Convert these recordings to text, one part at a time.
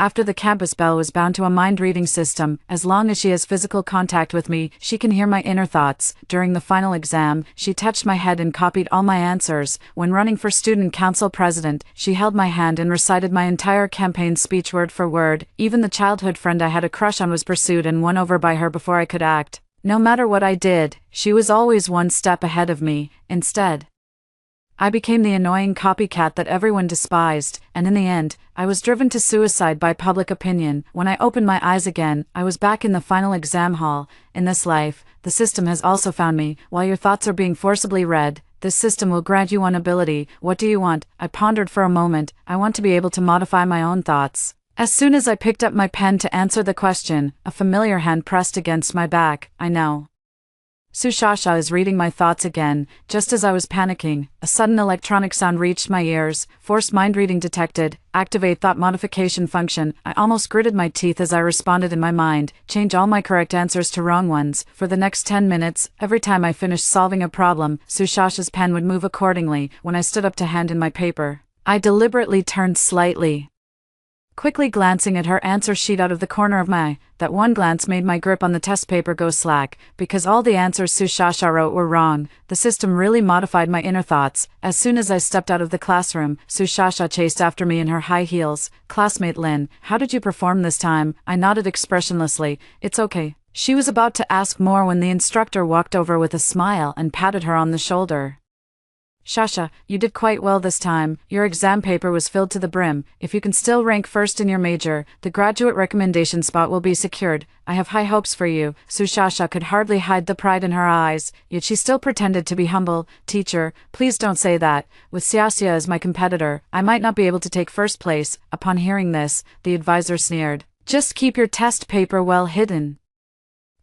After the campus bell was bound to a mind-reading system. As long as she has physical contact with me, she can hear my inner thoughts. During the final exam, she touched my head and copied all my answers. When running for student council president, she held my hand and recited my entire campaign speech word for word. Even the childhood friend I had a crush on was pursued and won over by her before I could act. No matter what I did, she was always one step ahead of me. Instead, I became the annoying copycat that everyone despised, and in the end, I was driven to suicide by public opinion. When I opened my eyes again, I was back in the final exam hall. In this life, the system has also found me. While your thoughts are being forcibly read, this system will grant you one ability. What do you want? I pondered for a moment. I want to be able to modify my own thoughts. As soon as I picked up my pen to answer the question, a familiar hand pressed against my back. I know. Sushasha is reading my thoughts again. Just as I was panicking, a sudden electronic sound reached my ears. Forced mind reading detected. Activate thought modification function. I almost gritted my teeth as I responded in my mind. Change all my correct answers to wrong ones. For the next 10 minutes, every time I finished solving a problem, Sushasha's pen would move accordingly. When I stood up to hand in my paper, I deliberately turned slightly, quickly glancing at her answer sheet out of the corner of my eye. That one glance made my grip on the test paper go slack, because all the answers Sushasha wrote were wrong. The system really modified my inner thoughts. As soon as I stepped out of the classroom, Sushasha chased after me in her high heels. Classmate Lin, how did you perform this time? I nodded expressionlessly. It's okay. She was about to ask more when the instructor walked over with a smile and patted her on the shoulder. Shasha, you did quite well this time. Your exam paper was filled to the brim. If you can still rank first in your major, the graduate recommendation spot will be secured. I have high hopes for you. Sushasha could hardly hide the pride in her eyes, yet she still pretended to be humble. Teacher, please don't say that. With Xiaoxia as my competitor, I might not be able to take first place. Upon hearing this, the advisor sneered. Just keep your test paper well hidden.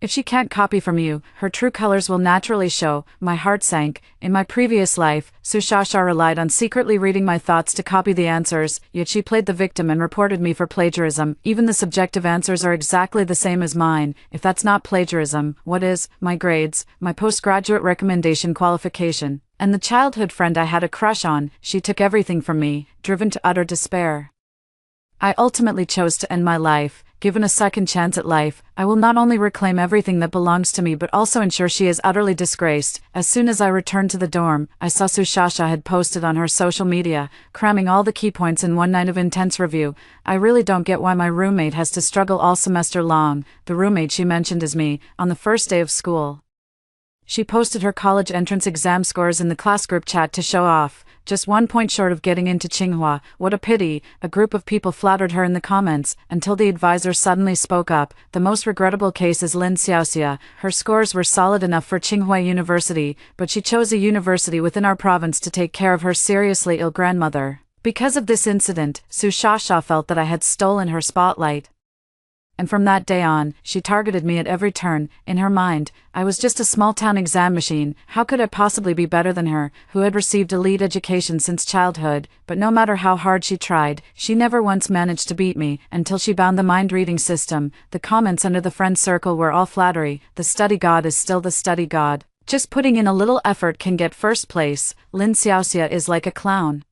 If she can't copy from you, her true colors will naturally show. My heart sank. In my previous life, Sushasha relied on secretly reading my thoughts to copy the answers, yet she played the victim and reported me for plagiarism. Even the subjective answers are exactly the same as mine. If that's not plagiarism, what is? My grades, my postgraduate recommendation qualification, and the childhood friend I had a crush on. She took everything from me, driven to utter despair. I ultimately chose to end my life. Given a second chance at life, I will not only reclaim everything that belongs to me but also ensure she is utterly disgraced. As soon as I returned to the dorm, I saw Sushasha had posted on her social media, cramming all the key points in one night of intense review. I really don't get why my roommate has to struggle all semester long. The roommate she mentioned is me, on the first day of school. She posted her college entrance exam scores in the class group chat to show off. Just 1 point short of getting into Tsinghua. What a pity. A group of people flattered her in the comments, until the advisor suddenly spoke up. The most regrettable case is Lin Xiaoxia. Her scores were solid enough for Tsinghua University, but she chose a university within our province to take care of her seriously ill grandmother. Because of this incident, Sushasha felt that I had stolen her spotlight. And from that day on, she targeted me at every turn. In her mind, I was just a small-town exam machine. How could I possibly be better than her, who had received elite education since childhood? But no matter how hard she tried, she never once managed to beat me, until she bound the mind-reading system. The comments under the friend circle were all flattery. The study god is still the study god. Just putting in a little effort can get first place. Lin Xiaoxia is like a clown.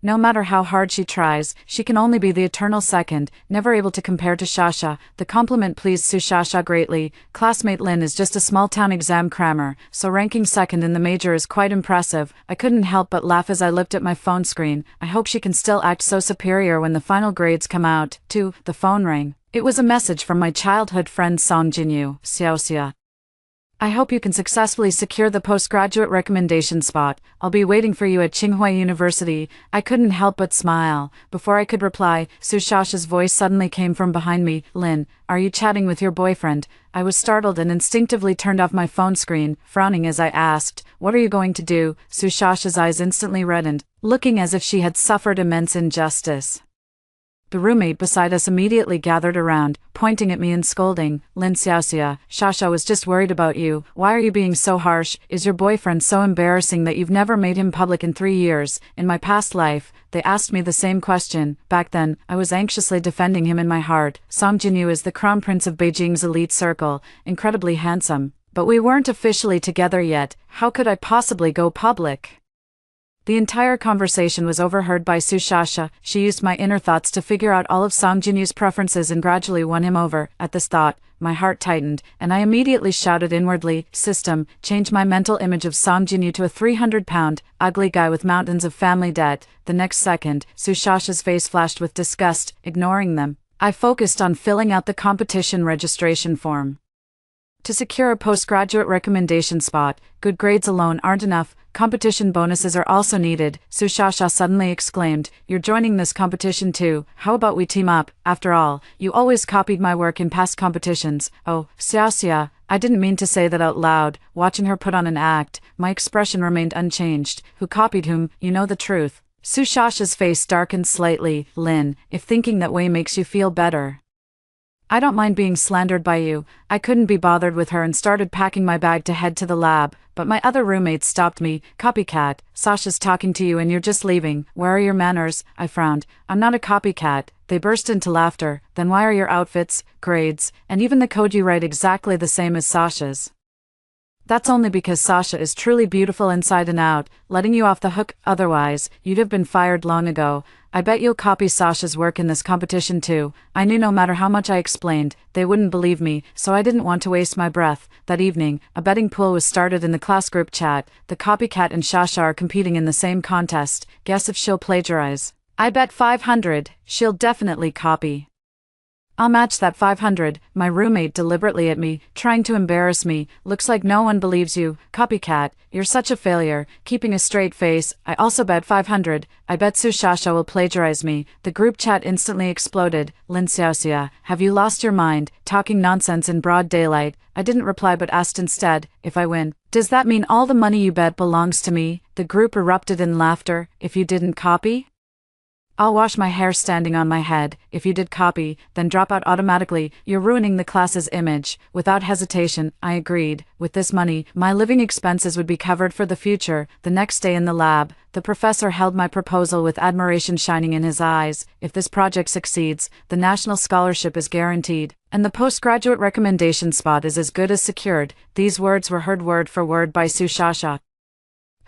No matter how hard she tries, she can only be the eternal second, never able to compare to Shasha. The compliment pleased Sushasha greatly. Classmate Lin is just a small-town exam crammer, so ranking second in the major is quite impressive. I couldn't help but laugh as I looked at my phone screen. I hope she can still act so superior when the final grades come out. Too, the phone rang. It was a message from my childhood friend Song Jinyu. Xiaoxia, I hope you can successfully secure the postgraduate recommendation spot. I'll be waiting for you at Tsinghua University. I couldn't help but smile. Before I could reply, Sushasha's voice suddenly came from behind me. Lin, are you chatting with your boyfriend? I was startled and instinctively turned off my phone screen, frowning as I asked, what are you going to do? Sushasha's eyes instantly reddened, looking as if she had suffered immense injustice. The roommate beside us immediately gathered around, pointing at me and scolding. Lin Xiaoxia, Shasha was just worried about you. Why are you being so harsh? Is your boyfriend so embarrassing that you've never made him public in 3 years? In my past life, they asked me the same question. Back then, I was anxiously defending him in my heart. Song Jinyu is the crown prince of Beijing's elite circle, incredibly handsome. But we weren't officially together yet. How could I possibly go public? The entire conversation was overheard by Sushasha. She used my inner thoughts to figure out all of Song Jinyu's preferences and gradually won him over. At this thought, my heart tightened, and I immediately shouted inwardly, "System, change my mental image of Song Jinyu to a 300-pound, ugly guy with mountains of family debt." The next second, Sushasha's face flashed with disgust. Ignoring them, I focused on filling out the competition registration form. To secure a postgraduate recommendation spot, good grades alone aren't enough, competition bonuses are also needed. Sushasha suddenly exclaimed, "You're joining this competition too, how about we team up? After all, you always copied my work in past competitions." "Oh, Xiaoxia," I didn't mean to say that out loud. Watching her put on an act, my expression remained unchanged. "Who copied whom? You know the truth." Sushasha's face darkened slightly. "Lin, if thinking that way makes you feel better, I don't mind being slandered by you." I couldn't be bothered with her and started packing my bag to head to the lab, but my other roommates stopped me. "Copycat, Sasha's talking to you and you're just leaving. Where are your manners?" I frowned. "I'm not a copycat." They burst into laughter. "Then why are your outfits, grades, and even the code you write exactly the same as Sasha's?" "That's only because Sasha is truly beautiful inside and out, letting you off the hook, otherwise, you'd have been fired long ago." "I bet you'll copy Sasha's work in this competition too." I knew no matter how much I explained, they wouldn't believe me, so I didn't want to waste my breath. That evening, a betting pool was started in the class group chat. "The copycat and Sasha are competing in the same contest. Guess if she'll plagiarize." "I bet 500, she'll definitely copy." "I'll match that 500, my roommate deliberately at me, trying to embarrass me. "Looks like no one believes you, copycat, you're such a failure." Keeping a straight face, "I also bet 500, I bet Sushasha will plagiarize me." The group chat instantly exploded. "Lin Xiaoxia, have you lost your mind, talking nonsense in broad daylight?" I didn't reply but asked instead, "If I win, does that mean all the money you bet belongs to me?" The group erupted in laughter. "If you didn't copy? I'll wash my hair standing on my head." "If you did copy, then drop out automatically. You're ruining the class's image." Without hesitation, I agreed. With this money, my living expenses would be covered for the future. The next day in the lab, the professor held my proposal with admiration shining in his eyes. "If this project succeeds, the national scholarship is guaranteed, and the postgraduate recommendation spot is as good as secured." These words were heard word for word by Sushasha,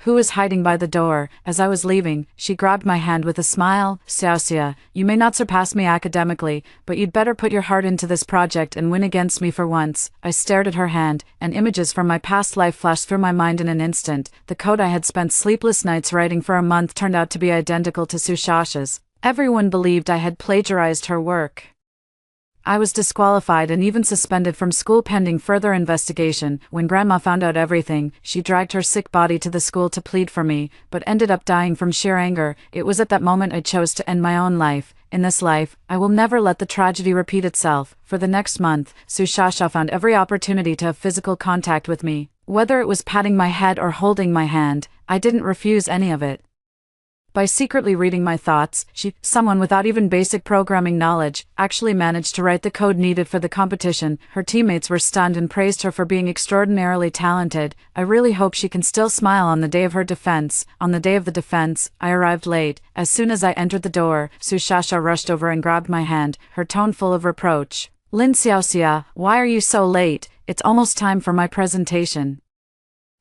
who was hiding by the door. As I was leaving, she grabbed my hand with a smile. "Xiaoxia, you may not surpass me academically, but you'd better put your heart into this project and win against me for once." I stared at her hand, and images from my past life flashed through my mind in an instant. The code I had spent sleepless nights writing for a month turned out to be identical to Sushasha's. Everyone believed I had plagiarized her work. I was disqualified and even suspended from school pending further investigation. When Grandma found out everything, she dragged her sick body to the school to plead for me, but ended up dying from sheer anger. It was at that moment I chose to end my own life. In this life, I will never let the tragedy repeat itself. For the next month, Sushasha found every opportunity to have physical contact with me. Whether it was patting my head or holding my hand, I didn't refuse any of it. By secretly reading my thoughts, she, someone without even basic programming knowledge, actually managed to write the code needed for the competition. Her teammates were stunned and praised her for being extraordinarily talented. I really hope she can still smile on the day of her defense. On the day of the defense, I arrived late. As soon as I entered the door, Sushasha rushed over and grabbed my hand, her tone full of reproach. "Lin Xiaoxia, why are you so late? It's almost time for my presentation."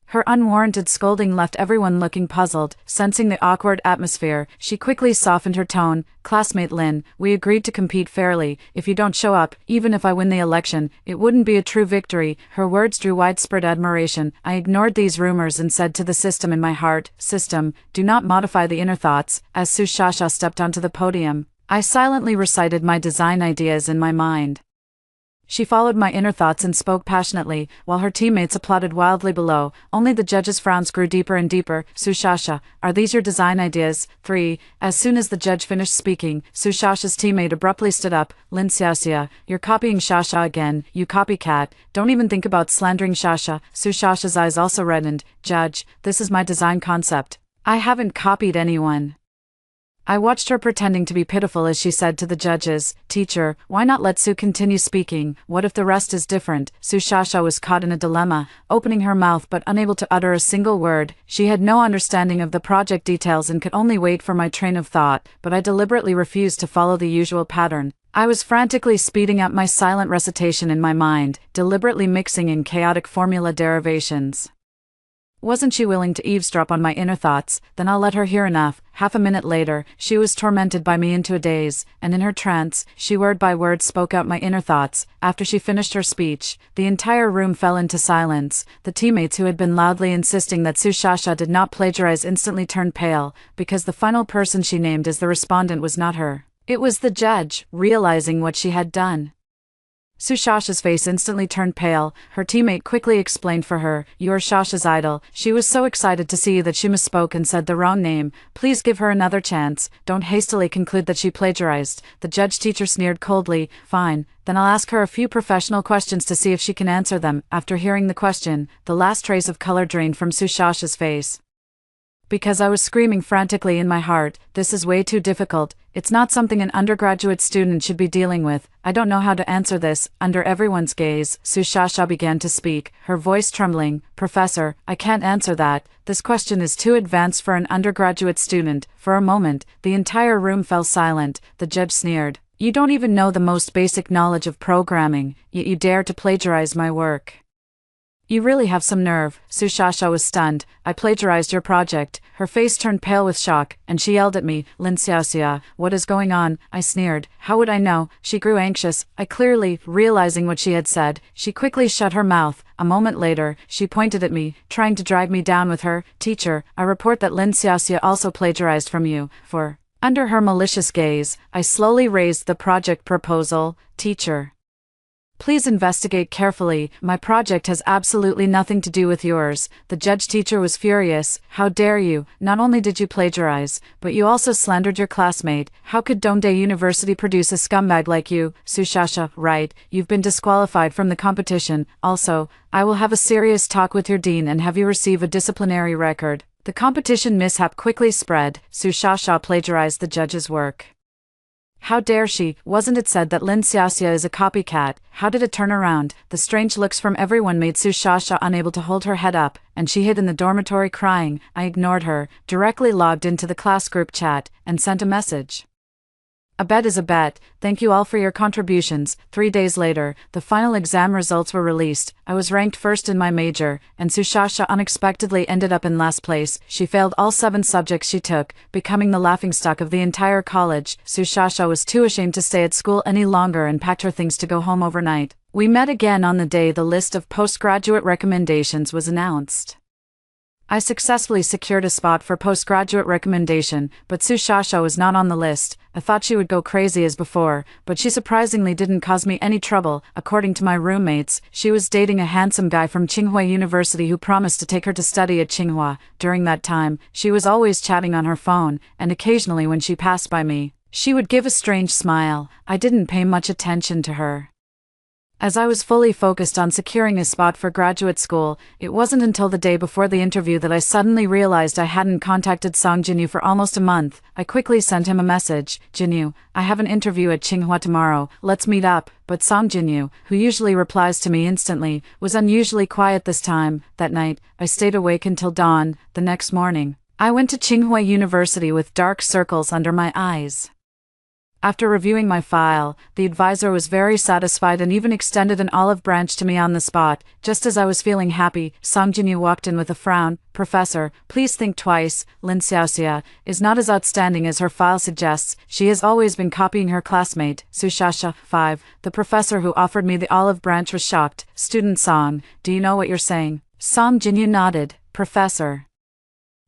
Her unwarranted scolding left everyone looking puzzled. Sensing the awkward atmosphere, she quickly softened her tone. "Classmate Lin, we agreed to compete fairly. If you don't show up, even if I win the election, it wouldn't be a true victory." Her words drew widespread admiration. I ignored these rumors and said to the system in my heart, "System, do not modify the inner thoughts." As Sushasha stepped onto the podium, I silently recited my design ideas in my mind. She followed my inner thoughts and spoke passionately, while her teammates applauded wildly below. Only the judges' frowns grew deeper and deeper. "Sushasha, are these your design ideas?" 3. As soon as the judge finished speaking, Sushasha's teammate abruptly stood up. "Lin Xiaoxia, you're copying Sasha again, you copycat. Don't even think about slandering Sasha." Sushasha's eyes also reddened. "Judge, this is my design concept. I haven't copied anyone." I watched her pretending to be pitiful as she said to the judges, "Teacher, why not let Su continue speaking? What if the rest is different?" Sushasha was caught in a dilemma, opening her mouth but unable to utter a single word. She had no understanding of the project details and could only wait for my train of thought, but I deliberately refused to follow the usual pattern. I was frantically speeding up my silent recitation in my mind, deliberately mixing in chaotic formula derivations. Wasn't she willing to eavesdrop on my inner thoughts? Then I'll let her hear enough. Half a minute later, she was tormented by me into a daze, and in her trance, she word by word spoke out my inner thoughts. After she finished her speech, the entire room fell into silence. The teammates who had been loudly insisting that Sushasha did not plagiarize instantly turned pale, because the final person she named as the respondent was not her. It was the judge, realizing what she had done. Sushasha's face instantly turned pale. Her teammate quickly explained for her, "You're Shasha's idol." She was so excited to see that she misspoke and said the wrong name. "Please give her another chance. Don't hastily conclude that she plagiarized." The judge-teacher sneered coldly. "Fine, then I'll ask her a few professional questions to see if she can answer them." After hearing the question, the last trace of color drained from Sushasha's face. Because I was screaming frantically in my heart, "This is way too difficult. It's not something an undergraduate student should be dealing with. I don't know how to answer this." Under everyone's gaze, Sushasha began to speak, her voice trembling. "Professor, I can't answer that. This question is too advanced for an undergraduate student." For a moment, the entire room fell silent. The judge sneered. "You don't even know the most basic knowledge of programming, yet you dare to plagiarize my work. You really have some nerve." Sushasha was stunned. "I plagiarized your project." Her face turned pale with shock, and she yelled at me, "Lin Xiaoxia, what is going on?" I sneered. "How would I know?" She grew anxious. Realizing what she had said, she quickly shut her mouth. A moment later, she pointed at me, trying to drag me down with her. "Teacher, I report that Lin Xiaoxia also plagiarized from you." Under her malicious gaze, I slowly raised the project proposal. "Teacher, please investigate carefully. My project has absolutely nothing to do with yours." The judge-teacher was furious. "How dare you? Not only did you plagiarize, but you also slandered your classmate. How could Dongdae University produce a scumbag like you?" Sushasha, "Right, you've been disqualified from the competition. Also, I will have a serious talk with your dean and have you receive a disciplinary record." The competition mishap quickly spread. Sushasha plagiarized the judge's work. How dare she? Wasn't it said that Lin Xiaoxia is a copycat? How did it turn around? The strange looks from everyone made Sushasha unable to hold her head up, and she hid in the dormitory crying. I ignored her, directly logged into the class group chat, and sent a message. "A bet is a bet. Thank you all for your contributions." 3 days later, the final exam results were released. I was ranked first in my major, and Sushasha unexpectedly ended up in last place. She failed all 7 subjects she took, becoming the laughingstock of the entire college. Sushasha was too ashamed to stay at school any longer and packed her things to go home overnight. We met again on the day the list of postgraduate recommendations was announced. I successfully secured a spot for postgraduate recommendation, but Sushasha was not on the list. I thought she would go crazy as before, but she surprisingly didn't cause me any trouble. According to my roommates, she was dating a handsome guy from Tsinghua University who promised to take her to study at Tsinghua. During that time, she was always chatting on her phone, and occasionally when she passed by me, she would give a strange smile. I didn't pay much attention to her, as I was fully focused on securing a spot for graduate school. It wasn't until the day before the interview that I suddenly realized I hadn't contacted Song Jinyu for almost a month. I quickly sent him a message. "Jinyu, I have an interview at Tsinghua tomorrow. Let's meet up." But Song Jinyu, who usually replies to me instantly, was unusually quiet this time. That night, I stayed awake until dawn. The next morning, I went to Tsinghua University with dark circles under my eyes. After reviewing my file, the advisor was very satisfied and even extended an olive branch to me on the spot. Just as I was feeling happy, Song Jinyu walked in with a frown. "Professor, please think twice. Lin Xiaoxia is not as outstanding as her file suggests. She has always been copying her classmate, Sushasha." 5. The professor who offered me the olive branch was shocked. "Student Song, do you know what you're saying?" Song Jinyu nodded. "Professor,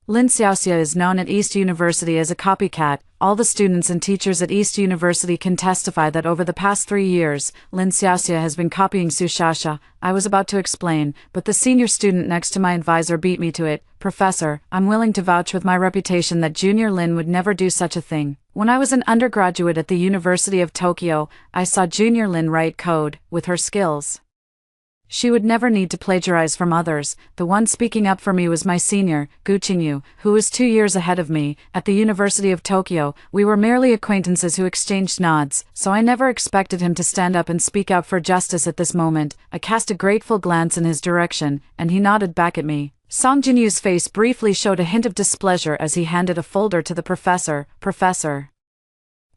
Lin Xiaoxia is known at East University as a copycat. All the students and teachers at East University can testify that over the past 3 years, Lin Xiaoxia has been copying Sushasha." I was about to explain, but the senior student next to my advisor beat me to it. "Professor, I'm willing to vouch with my reputation that Junior Lin would never do such a thing. When I was an undergraduate at the University of Tokyo, I saw Junior Lin write code. With her skills, she would never need to plagiarize from others. The one speaking up for me was my senior, Gu Qingyu, who was 2 years ahead of me. At the University of Tokyo, we were merely acquaintances who exchanged nods, so I never expected him to stand up and speak out for justice at this moment. I cast a grateful glance in his direction, and he nodded back at me. Song Jinyu's face briefly showed a hint of displeasure as he handed a folder to the professor. "Professor,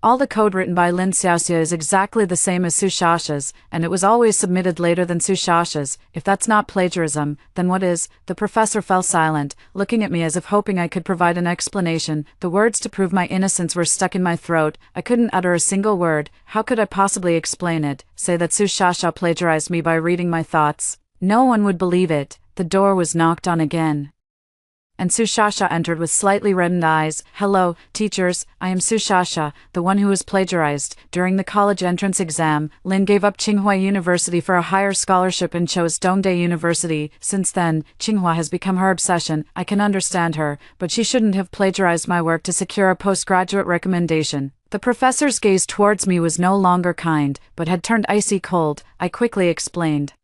All the code written by Lin Xiaoxia is exactly the same as Su Xiaoxia's, and it was always submitted later than Su Xiaoxia's. If that's not plagiarism, then what is? The professor fell silent, looking at me as if hoping I could provide an explanation. The words to prove my innocence were stuck in my throat. I couldn't utter a single word. How could I possibly explain it? Say that Su Xiaoxia plagiarized me by reading my thoughts? No one would believe it. The door was knocked on again, and Su Xiaoxia entered with slightly reddened eyes. "Hello, teachers, I am Su Xiaoxia, the one who was plagiarized. During the college entrance exam, Lin gave up Tsinghua University for a higher scholarship and chose Dongdae University. Since then, Tsinghua has become her obsession. I can understand her, but she shouldn't have plagiarized my work to secure a postgraduate recommendation." The professor's gaze towards me was no longer kind, but had turned icy cold. I quickly explained.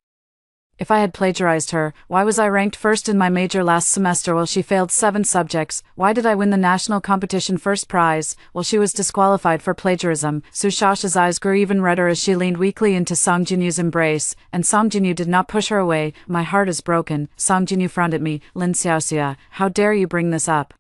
If I had plagiarized her, why was I ranked first in my major last semester while she failed 7 subjects? Why did I win the national competition first prize while she was disqualified for plagiarism? Su Xiaoxia's eyes grew even redder as she leaned weakly into Song Jinyu's embrace, and Song Jinyu did not push her away. "My heart is broken." Song Jinyu frowned at me. "Lin Xiaoxia, how dare you bring this up?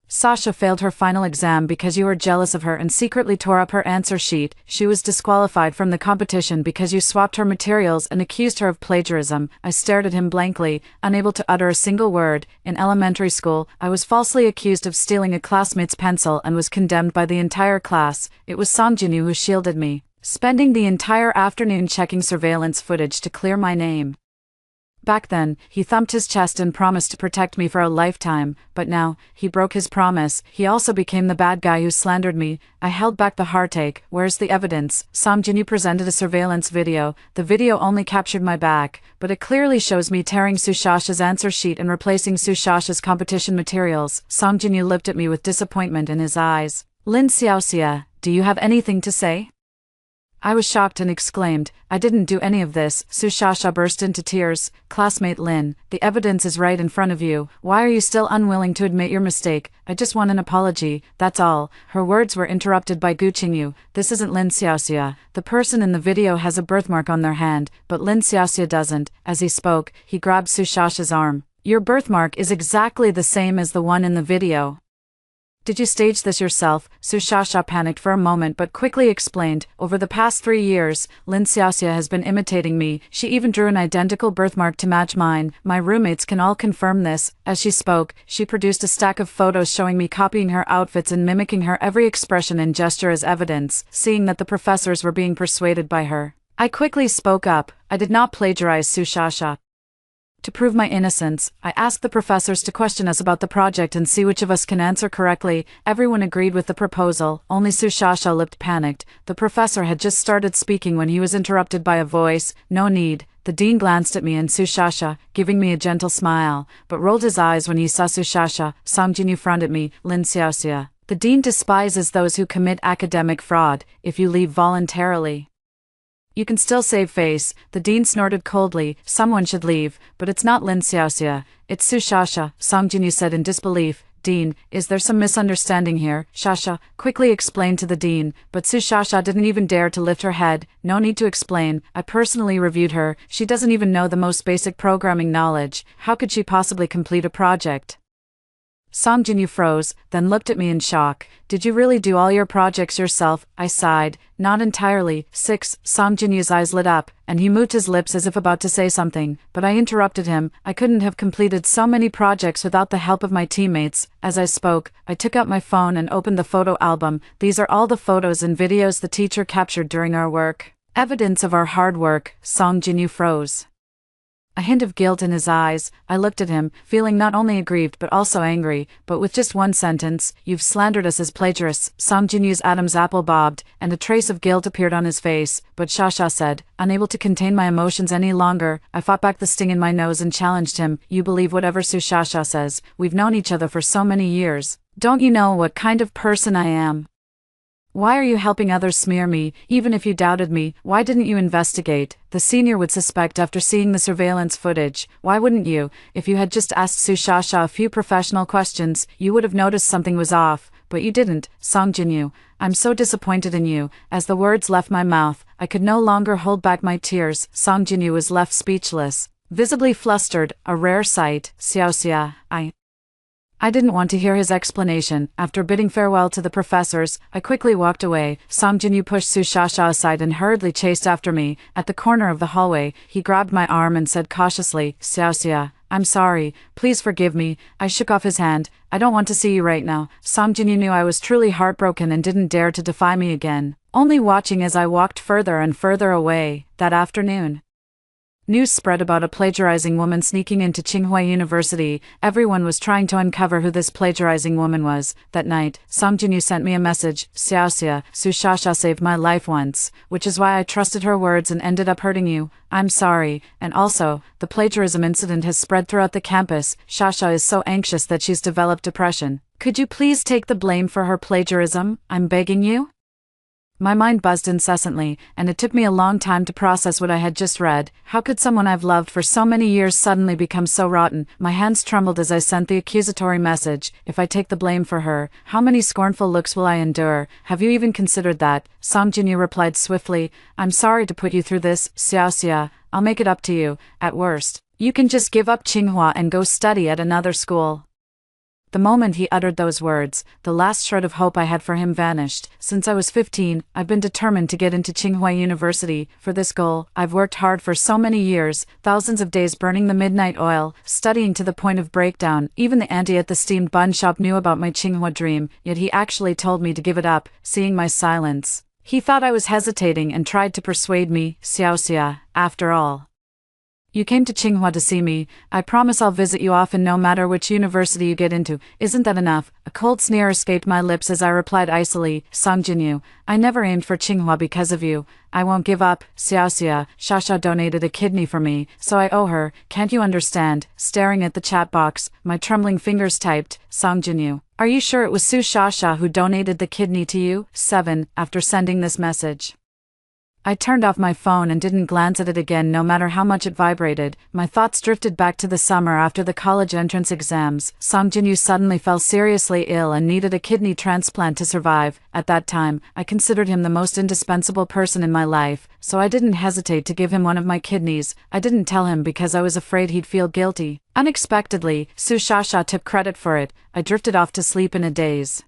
Sasha failed her final exam because you were jealous of her and secretly tore up her answer sheet. She was disqualified from the competition because you swapped her materials and accused her of plagiarism." I stared at him blankly, unable to utter a single word. In elementary school, I was falsely accused of stealing a classmate's pencil and was condemned by the entire class. It was Song Jinyu who shielded me, spending the entire afternoon checking surveillance footage to clear my name. Back then, he thumped his chest and promised to protect me for a lifetime, but now, he broke his promise. He also became the bad guy who slandered me. I held back the heartache. "Where's the evidence?" Song Jinyu presented a surveillance video. The video only captured my back, but it clearly shows me tearing Su Xiaoxia's answer sheet and replacing Su Xiaoxia's competition materials. Song Jinyu looked at me with disappointment in his eyes. "Lin Xiaoxia, do you have anything to say?" I was shocked and exclaimed, "I didn't do any of this." Su Xiaoxia burst into tears. "Classmate Lin, the evidence is right in front of you. Why are you still unwilling to admit your mistake? I just want an apology, that's all." Her words were interrupted by Gu Qingyu. "This isn't Lin Xiaoxia. The person in the video has a birthmark on their hand, but Lin Xiaoxia doesn't." As he spoke, he grabbed Su Xiaoxia's arm. "Your birthmark is exactly the same as the one in the video. Did you stage this yourself?" Su Xiaoxia panicked for a moment but quickly explained, "Over the past 3 years, Lin Xiaoxia has been imitating me. She even drew an identical birthmark to match mine. My roommates can all confirm this." As she spoke, she produced a stack of photos showing me copying her outfits and mimicking her every expression and gesture as evidence. Seeing that the professors were being persuaded by her, I quickly spoke up. "I did not plagiarize, Su Xiaoxia. To prove my innocence, I asked the professors to question us about the project and see which of us can answer correctly." Everyone agreed with the proposal, only Su Xiaoxia looked panicked. The professor had just started speaking when he was interrupted by a voice. "No need." The dean glanced at me and Su Xiaoxia, giving me a gentle smile, but rolled his eyes when he saw Su Xiaoxia. Song Jinyu frowned at me. "Lin Xiaoxia, the dean despises those who commit academic fraud. If you leave voluntarily, you can still save face." The dean snorted coldly. "Someone should leave, but it's not Lin Xiaoxia. It's Su Xiaoxia," Song Jinyu said in disbelief. "Dean, is there some misunderstanding here?" Xiaoxia quickly explained to the dean, but Su Xiaoxia didn't even dare to lift her head. "No need to explain. I personally reviewed her. She doesn't even know the most basic programming knowledge. How could she possibly complete a project?" Song Jinyu froze, then looked at me in shock. "Did you really do all your projects yourself?" I sighed. "Not entirely." 6. Song Jinyu's eyes lit up, and he moved his lips as if about to say something, but I interrupted him. "I couldn't have completed so many projects without the help of my teammates." As I spoke, I took out my phone and opened the photo album. These are all the photos and videos the teacher captured during our work. Evidence of our hard work. Song Jinyu froze, a hint of guilt in his eyes. I looked at him, feeling not only aggrieved but also angry, but with just one sentence, "You've slandered us as plagiarists." Song Jinyu's Adam's apple bobbed, and a trace of guilt appeared on his face, but Xiaoxia said, unable to contain my emotions any longer. I fought back the sting in my nose and challenged him. "You believe whatever Su Xiaoxia says? We've known each other for so many years. Don't you know what kind of person I am? Why are you helping others smear me? Even if you doubted me, why didn't you investigate?" The senior would suspect after seeing the surveillance footage. "Why wouldn't you? If you had just asked Su Xiaoxia a few professional questions, you would have noticed something was off, but you didn't." Song Jinyu, "I'm so disappointed in you." As the words left my mouth, I could no longer hold back my tears. Song Jinyu was left speechless, visibly flustered, a rare sight. "Xiaoxia, I didn't want to hear his explanation. After bidding farewell to the professors, I quickly walked away. Song Jinwoo pushed Su Shasha aside and hurriedly chased after me. At the corner of the hallway, he grabbed my arm and said cautiously, "Xiaoxia, I'm sorry. Please forgive me." I shook off his hand. "I don't want to see you right now." Song Jinwoo knew I was truly heartbroken and didn't dare to defy me again, only watching as I walked further and further away. That afternoon, news spread about a plagiarizing woman sneaking into Tsinghua University. Everyone was trying to uncover who this plagiarizing woman was. That night, Song Jinwoo sent me a message. "Xiaoxia, Su Shasha saved my life once, which is why I trusted her words and ended up hurting you. I'm sorry. And also, the plagiarism incident has spread throughout the campus. Shasha is so anxious that she's developed depression. Could you please take the blame for her plagiarism? I'm begging you?" My mind buzzed incessantly, and it took me a long time to process what I had just read. How could someone I've loved for so many years suddenly become so rotten? My hands trembled as I sent the accusatory message. If I take the blame for her, how many scornful looks will I endure? Have you even considered that? Song Jinwoo replied swiftly, "I'm sorry to put you through this, Xiaoxia. I'll make it up to you. At worst, you can just give up Tsinghua and go study at another school." The moment he uttered those words, the last shred of hope I had for him vanished. Since I was 15, I've been determined to get into Tsinghua University. For this goal, I've worked hard for so many years, thousands of days burning the midnight oil, studying to the point of breakdown. Even the auntie at the steamed bun shop knew about my Tsinghua dream, yet he actually told me to give it up. Seeing my silence, he thought I was hesitating and tried to persuade me. "Xiaoxia, after all, you came to Tsinghua to see me. I promise I'll visit you often no matter which university you get into. Isn't that enough?" A cold sneer escaped my lips as I replied icily, "Song Jinwoo, I never aimed for Tsinghua because of you. I won't give up. Xiaoxia, Shasha donated a kidney for me, so I owe her. Can't you understand?" Staring at the chat box, my trembling fingers typed, "Song Jinwoo, are you sure it was Su Shasha who donated the kidney to you?" 7. After sending this message, I turned off my phone and didn't glance at it again no matter how much it vibrated. My thoughts drifted back to the summer after the college entrance exams. Song Jinwoo suddenly fell seriously ill and needed a kidney transplant to survive. At that time, I considered him the most indispensable person in my life, so I didn't hesitate to give him one of my kidneys. I didn't tell him because I was afraid he'd feel guilty. Unexpectedly, Su Shasha took credit for it. I drifted off to sleep in a daze.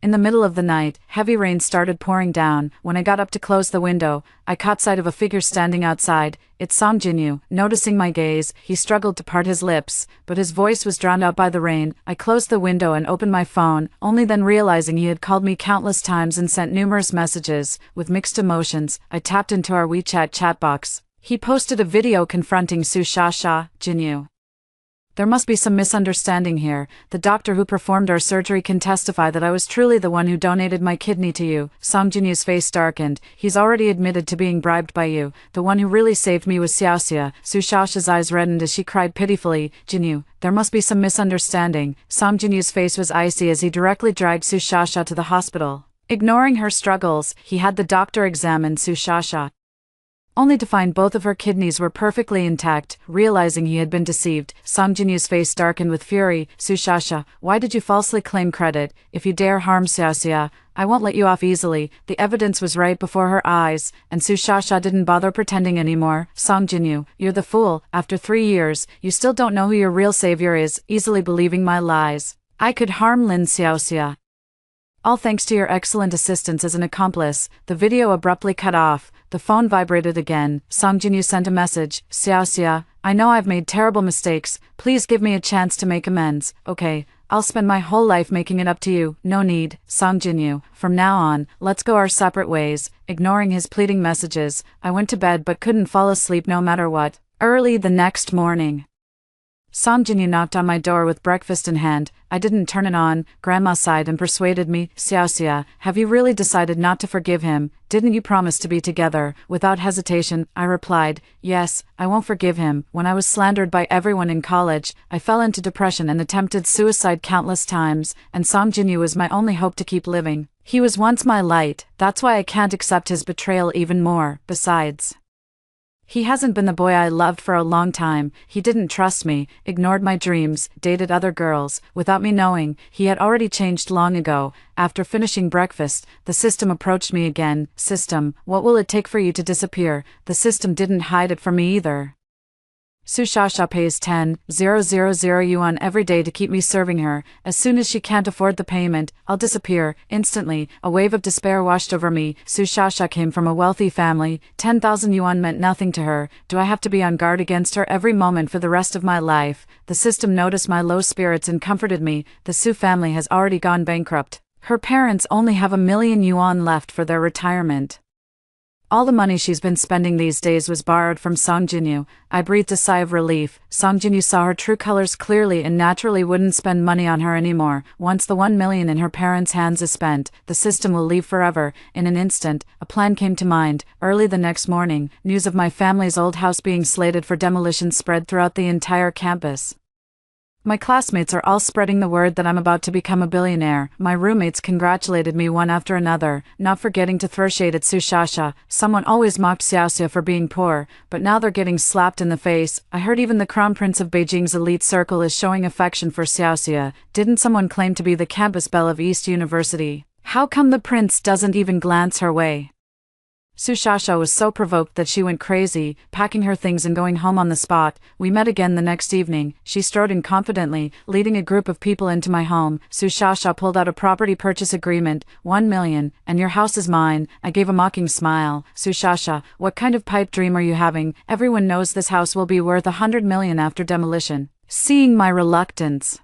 In the middle of the night, heavy rain started pouring down. When I got up to close the window, I caught sight of a figure standing outside. It's Song Jinwoo. Noticing my gaze, he struggled to part his lips, but his voice was drowned out by the rain. I closed the window and opened my phone, only then realizing he had called me countless times and sent numerous messages. With mixed emotions, I tapped into our WeChat chat box. He posted a video confronting Su Shasha. "Jinwoo, there must be some misunderstanding here. The doctor who performed our surgery can testify that I was truly the one who donated my kidney to you." Song Jinwoo's face darkened. "He's already admitted to being bribed by you. The one who really saved me was Xiaoxia." Su Shasha's eyes reddened as she cried pitifully, "Jinwoo, there must be some misunderstanding." Song Jinwoo's face was icy as he directly dragged Su Shasha to the hospital. Ignoring her struggles, he had the doctor examine Su Shasha, only to find both of her kidneys were perfectly intact. Realizing he had been deceived, Song Jinwoo's face darkened with fury. "Su Shasha, why did you falsely claim credit? If you dare harm Xiaoxia, I won't let you off easily." The evidence was right before her eyes, and Su Shasha didn't bother pretending anymore. "Song Jinwoo, you're the fool. After 3 years, you still don't know who your real savior is, easily believing my lies. I could harm Lin Xiaoxia, all thanks to your excellent assistance as an accomplice." The video abruptly cut off. The phone vibrated again. Song Jinwoo sent a message. "Xiaoxia, I know I've made terrible mistakes. Please give me a chance to make amends. Okay, I'll spend my whole life making it up to you." "No need, Song Jinwoo. From now on, let's go our separate ways." Ignoring his pleading messages, I went to bed but couldn't fall asleep no matter what. Early the next morning, Song Jinwoo knocked on my door with breakfast in hand. I didn't turn it on. Grandma sighed and persuaded me. "Xiaoxia, have you really decided not to forgive him? Didn't you promise to be together?" Without hesitation, I replied, "Yes, I won't forgive him. When I was slandered by everyone in college, I fell into depression and attempted suicide countless times, and Song Jinwoo was my only hope to keep living. He was once my light. That's why I can't accept his betrayal even more. Besides, he hasn't been the boy I loved for a long time. He didn't trust me, ignored my dreams, dated other girls. Without me knowing, he had already changed long ago." After finishing breakfast, the system approached me again. "System, what will it take for you to disappear?" The system didn't hide it from me either. Sushasha pays 10,000 yuan every day to keep me serving her. As soon as she can't afford the payment, I'll disappear. Instantly, a wave of despair washed over me. Sushasha came from a wealthy family. 10,000 yuan meant nothing to her. Do I have to be on guard against her every moment for the rest of my life? The system noticed my low spirits and comforted me. The Su family has already gone bankrupt. Her parents only have 1,000,000 yuan left for their retirement. All the money she's been spending these days was borrowed from Song Jinyu. I breathed a sigh of relief. Song Jinyu saw her true colors clearly and naturally wouldn't spend money on her anymore. Once the 1,000,000 in her parents' hands is spent, the system will leave forever. In an instant, a plan came to mind. Early the next morning, news of my family's old house being slated for demolition spread throughout the entire campus. My classmates are all spreading the word that I'm about to become a billionaire. My roommates congratulated me one after another, not forgetting to throw shade at Sushasha. Someone always mocked Xiaoxia for being poor, but now they're getting slapped in the face. I heard even the Crown Prince of Beijing's elite circle is showing affection for Xiaoxia. Didn't someone claim to be the campus belle of East University? How come the prince doesn't even glance her way? Sushasha was so provoked that she went crazy, packing her things and going home on the spot. We met again the next evening. She strode in confidently, leading a group of people into my home. Sushasha pulled out a property purchase agreement, 1,000,000, and your house is mine. I gave a mocking smile. Sushasha, what kind of pipe dream are you having? Everyone knows this house will be worth 100,000,000 after demolition. Seeing my reluctance,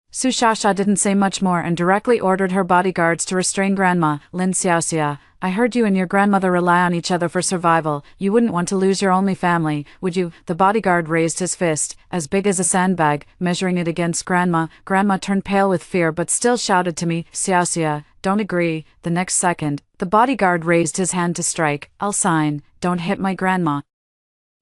Sushasha didn't say much more and directly ordered her bodyguards to restrain Grandma, Lin Xiaoxia. I heard you and your grandmother rely on each other for survival. You wouldn't want to lose your only family, would you? The bodyguard raised his fist, as big as a sandbag, measuring it against Grandma. Grandma turned pale with fear but still shouted to me, Xiaoxia, don't agree. The next second, the bodyguard raised his hand to strike. I'll sign. Don't hit my grandma.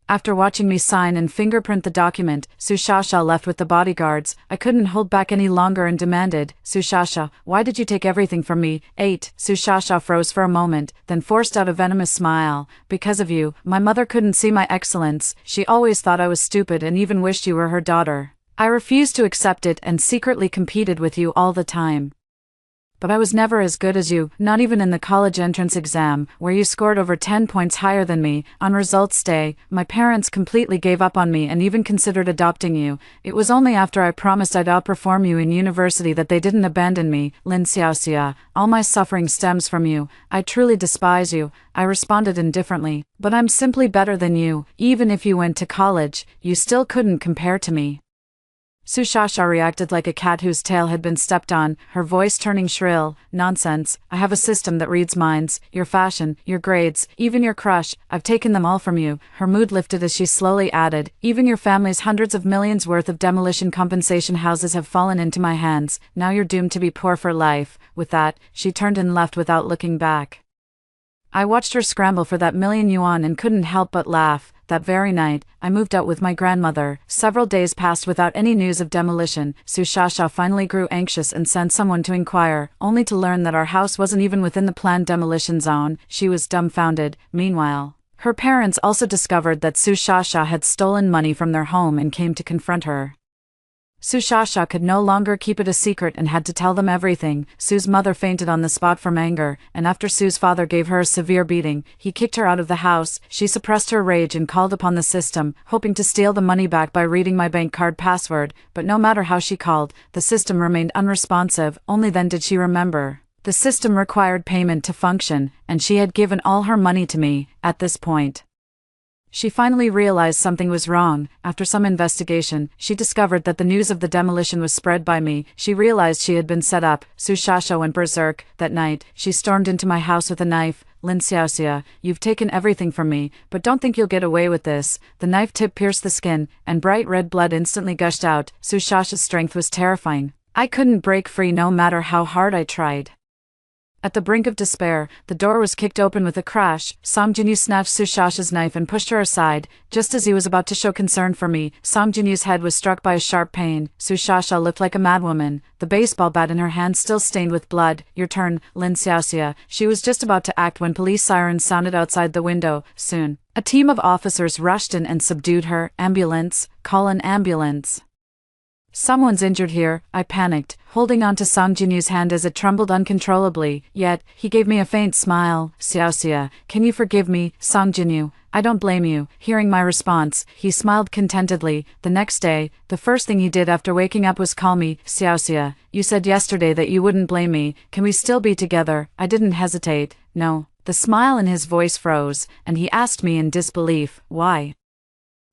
After watching me sign and fingerprint the document, Sushasha left with the bodyguards. I couldn't hold back any longer and demanded, Sushasha, why did you take everything from me? 8. Sushasha froze for a moment, then forced out a venomous smile. Because of you, my mother couldn't see my excellence. She always thought I was stupid and even wished you were her daughter. I refused to accept it and secretly competed with you all the time. But I was never as good as you, not even in the college entrance exam, where you scored over 10 points higher than me. On results day, my parents completely gave up on me and even considered adopting you. It was only after I promised I'd outperform you in university that they didn't abandon me. Lin Xiaoxia, all my suffering stems from you. I truly despise you. I responded indifferently. But I'm simply better than you. Even if you went to college, you still couldn't compare to me. Sushasha reacted like a cat whose tail had been stepped on, her voice turning shrill. Nonsense. I have a system that reads minds, your fashion, your grades, even your crush. I've taken them all from you. Her mood lifted as she slowly added, even your family's hundreds of millions worth of demolition compensation houses have fallen into my hands. Now you're doomed to be poor for life. With that, she turned and left without looking back. I watched her scramble for that 1,000,000 yuan and couldn't help but laugh. That very night, I moved out with my grandmother. Several days passed without any news of demolition. Sushasha finally grew anxious and sent someone to inquire, only to learn that our house wasn't even within the planned demolition zone. She was dumbfounded. Meanwhile, her parents also discovered that Sushasha had stolen money from their home and came to confront her. Sushasha could no longer keep it a secret and had to tell them everything. Su's mother fainted on the spot from anger, and after Su's father gave her a severe beating, he kicked her out of the house. She suppressed her rage and called upon the system, hoping to steal the money back by reading my bank card password, but no matter how she called, the system remained unresponsive. Only then did she remember. The system required payment to function, and she had given all her money to me. At this point, she finally realized something was wrong. After some investigation, she discovered that the news of the demolition was spread by me. She realized she had been set up. Sushasha went berserk. That night, she stormed into my house with a knife. Lin Xiaoxia, you've taken everything from me, but don't think you'll get away with this. The knife tip pierced the skin, and bright red blood instantly gushed out. Sushasha's strength was terrifying. I couldn't break free no matter how hard I tried. At the brink of despair, the door was kicked open with a crash. Song Jinyu snatched Sushasha's knife and pushed her aside. Just as he was about to show concern for me, Song Jinyu's head was struck by a sharp pain. Sushasha looked like a madwoman, the baseball bat in her hand still stained with blood. Your turn, Lin Xiaoxia. She was just about to act when police sirens sounded outside the window. Soon, a team of officers rushed in and subdued her. Ambulance, call an ambulance. Someone's injured here, I panicked, holding on to Song Jinyu's hand as it trembled uncontrollably, yet, he gave me a faint smile. Xiaoxia, can you forgive me, Song Jinyu? I don't blame you. Hearing my response, he smiled contentedly. The next day, the first thing he did after waking up was call me. Xiaoxia, you said yesterday that you wouldn't blame me. Can we still be together? I didn't hesitate. No. The smile in his voice froze, and he asked me in disbelief, why?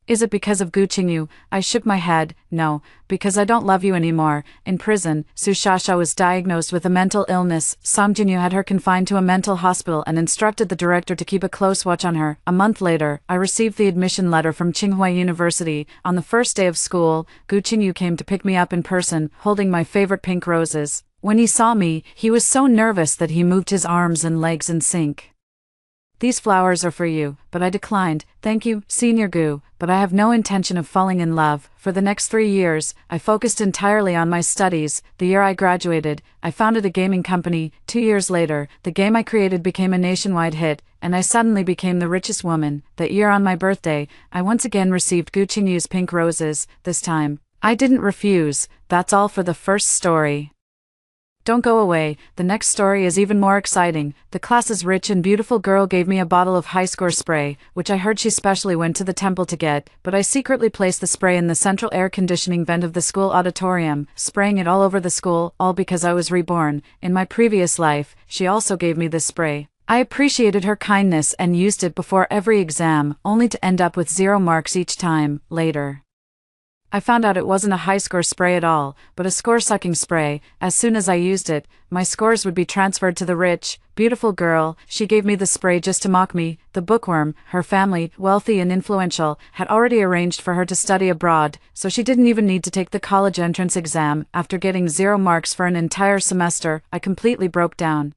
Is it because of Gu Qingyu? I shook my head. No, because I don't love you anymore. In prison, Su Shasha was diagnosed with a mental illness. Song Jinyu had her confined to a mental hospital and instructed the director to keep a close watch on her. A month later, I received the admission letter from Tsinghua University. On the first day of school, Gu Qingyu came to pick me up in person, holding my favorite pink roses. When he saw me, he was so nervous that he moved his arms and legs in sync. These flowers are for you, but I declined. Thank you, Senior Gu, but I have no intention of falling in love. For the next 3 years, I focused entirely on my studies. The year I graduated, I founded a gaming company. 2 years later, the game I created became a nationwide hit, and I suddenly became the richest woman. That year on my birthday, I once again received Gu Qingyu's pink roses. This time, I didn't refuse. That's all for the first story. Don't go away, the next story is even more exciting. The class's rich and beautiful girl gave me a bottle of high-score spray, which I heard she specially went to the temple to get, but I secretly placed the spray in the central air conditioning vent of the school auditorium, spraying it all over the school, all because I was reborn. In my previous life, she also gave me this spray. I appreciated her kindness and used it before every exam, only to end up with 0 marks each time. Later, I found out it wasn't a high-score spray at all, but a score-sucking spray. As soon as I used it, my scores would be transferred to the rich, beautiful girl. She gave me the spray just to mock me. The bookworm, her family, wealthy and influential, had already arranged for her to study abroad, so she didn't even need to take the college entrance exam. After getting 0 marks for an entire semester, I completely broke down.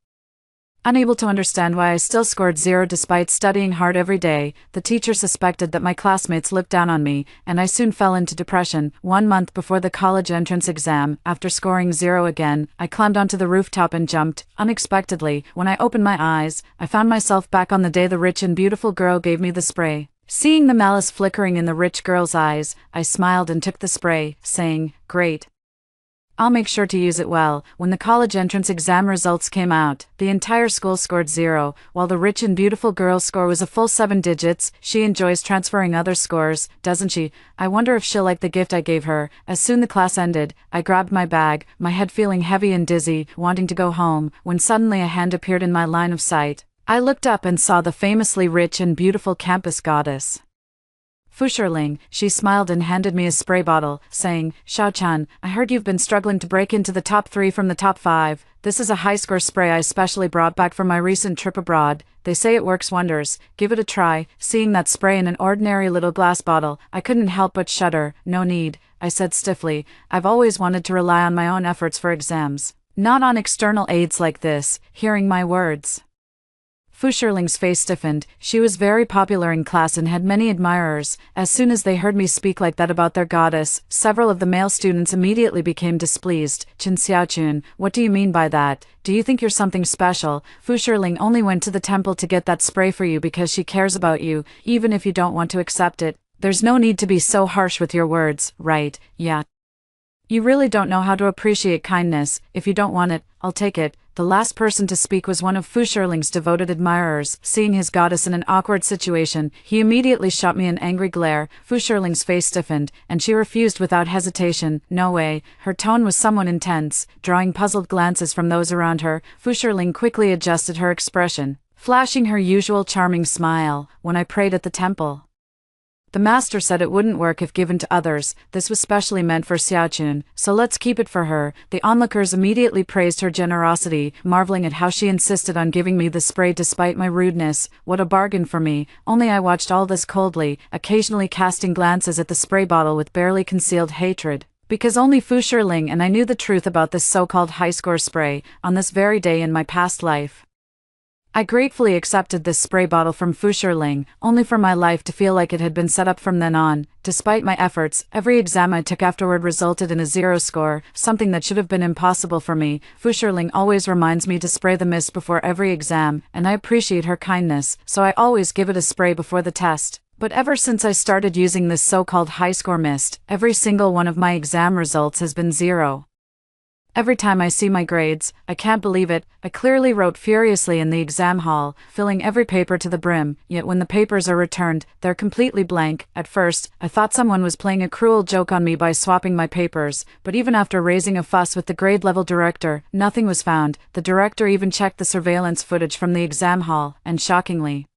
Unable to understand why I still scored 0 despite studying hard every day, the teacher suspected that my classmates looked down on me, and I soon fell into depression. 1 month before the college entrance exam, after scoring 0 again, I climbed onto the rooftop and jumped. Unexpectedly, when I opened my eyes, I found myself back on the day the rich and beautiful girl gave me the spray. Seeing the malice flickering in the rich girl's eyes, I smiled and took the spray, saying, "Great. I'll make sure to use it well." When the college entrance exam results came out, the entire school scored 0, while the rich and beautiful girl's score was a full 7 digits. She enjoys transferring other scores, doesn't she? I wonder if she'll like the gift I gave her. As soon the class ended, I grabbed my bag, my head feeling heavy and dizzy, wanting to go home, when suddenly a hand appeared in my line of sight. I looked up and saw the famously rich and beautiful campus goddess Fu Shirling. She smiled and handed me a spray bottle, saying, "Xiao-chan, I heard you've been struggling to break into the top 3 from the top 5. This is a high-score spray I specially brought back from my recent trip abroad. They say it works wonders. Give it a try." Seeing that spray in an ordinary little glass bottle, I couldn't help but shudder. "No need," I said stiffly. "I've always wanted to rely on my own efforts for exams, not on external aids like this." Hearing my words, Fu Shirling's face stiffened. She was very popular in class and had many admirers. As soon as they heard me speak like that about their goddess, several of the male students immediately became displeased. "Chen Xiaochun, what do you mean by that? Do you think you're something special? Fu Shirling only went to the temple to get that spray for you because she cares about you, even if you don't want to accept it. There's no need to be so harsh with your words, right? Yeah. You really don't know how to appreciate kindness. If you don't want it, I'll take it." The last person to speak was one of Fu Shirling's devoted admirers. Seeing his goddess in an awkward situation, he immediately shot me an angry glare. Fu Shirling's face stiffened, and she refused without hesitation. "No way." Her tone was somewhat intense, drawing puzzled glances from those around her. Fu Shirling quickly adjusted her expression, flashing her usual charming smile. "When I prayed at the temple, the master said it wouldn't work if given to others. This was specially meant for Xiaochun, so let's keep it for her." The onlookers immediately praised her generosity, marveling at how she insisted on giving me the spray despite my rudeness. What a bargain for me. Only I watched all this coldly, occasionally casting glances at the spray bottle with barely concealed hatred. Because only Fu Shirling and I knew the truth about this so-called high-score spray. On this very day in my past life, I gratefully accepted this spray bottle from Fu Shirling, only for my life to feel like it had been set up from then on. Despite my efforts, every exam I took afterward resulted in a 0 score, something that should have been impossible for me. Fu Shirling always reminds me to spray the mist before every exam, and I appreciate her kindness, so I always give it a spray before the test. But ever since I started using this so-called high score mist, every single one of my exam results has been 0. Every time I see my grades, I can't believe it. I clearly wrote furiously in the exam hall, filling every paper to the brim, yet when the papers are returned, they're completely blank. At first, I thought someone was playing a cruel joke on me by swapping my papers, but even after raising a fuss with the grade-level director, nothing was found. The director even checked the surveillance footage from the exam hall, and shockingly,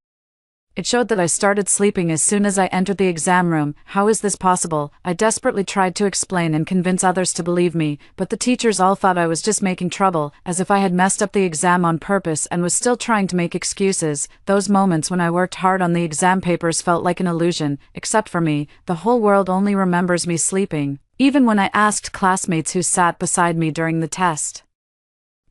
it showed that I started sleeping as soon as I entered the exam room. How is this possible? I desperately tried to explain and convince others to believe me, but the teachers all thought I was just making trouble, as if I had messed up the exam on purpose and was still trying to make excuses. Those moments when I worked hard on the exam papers felt like an illusion. Except for me, the whole world only remembers me sleeping, even when I asked classmates who sat beside me during the test.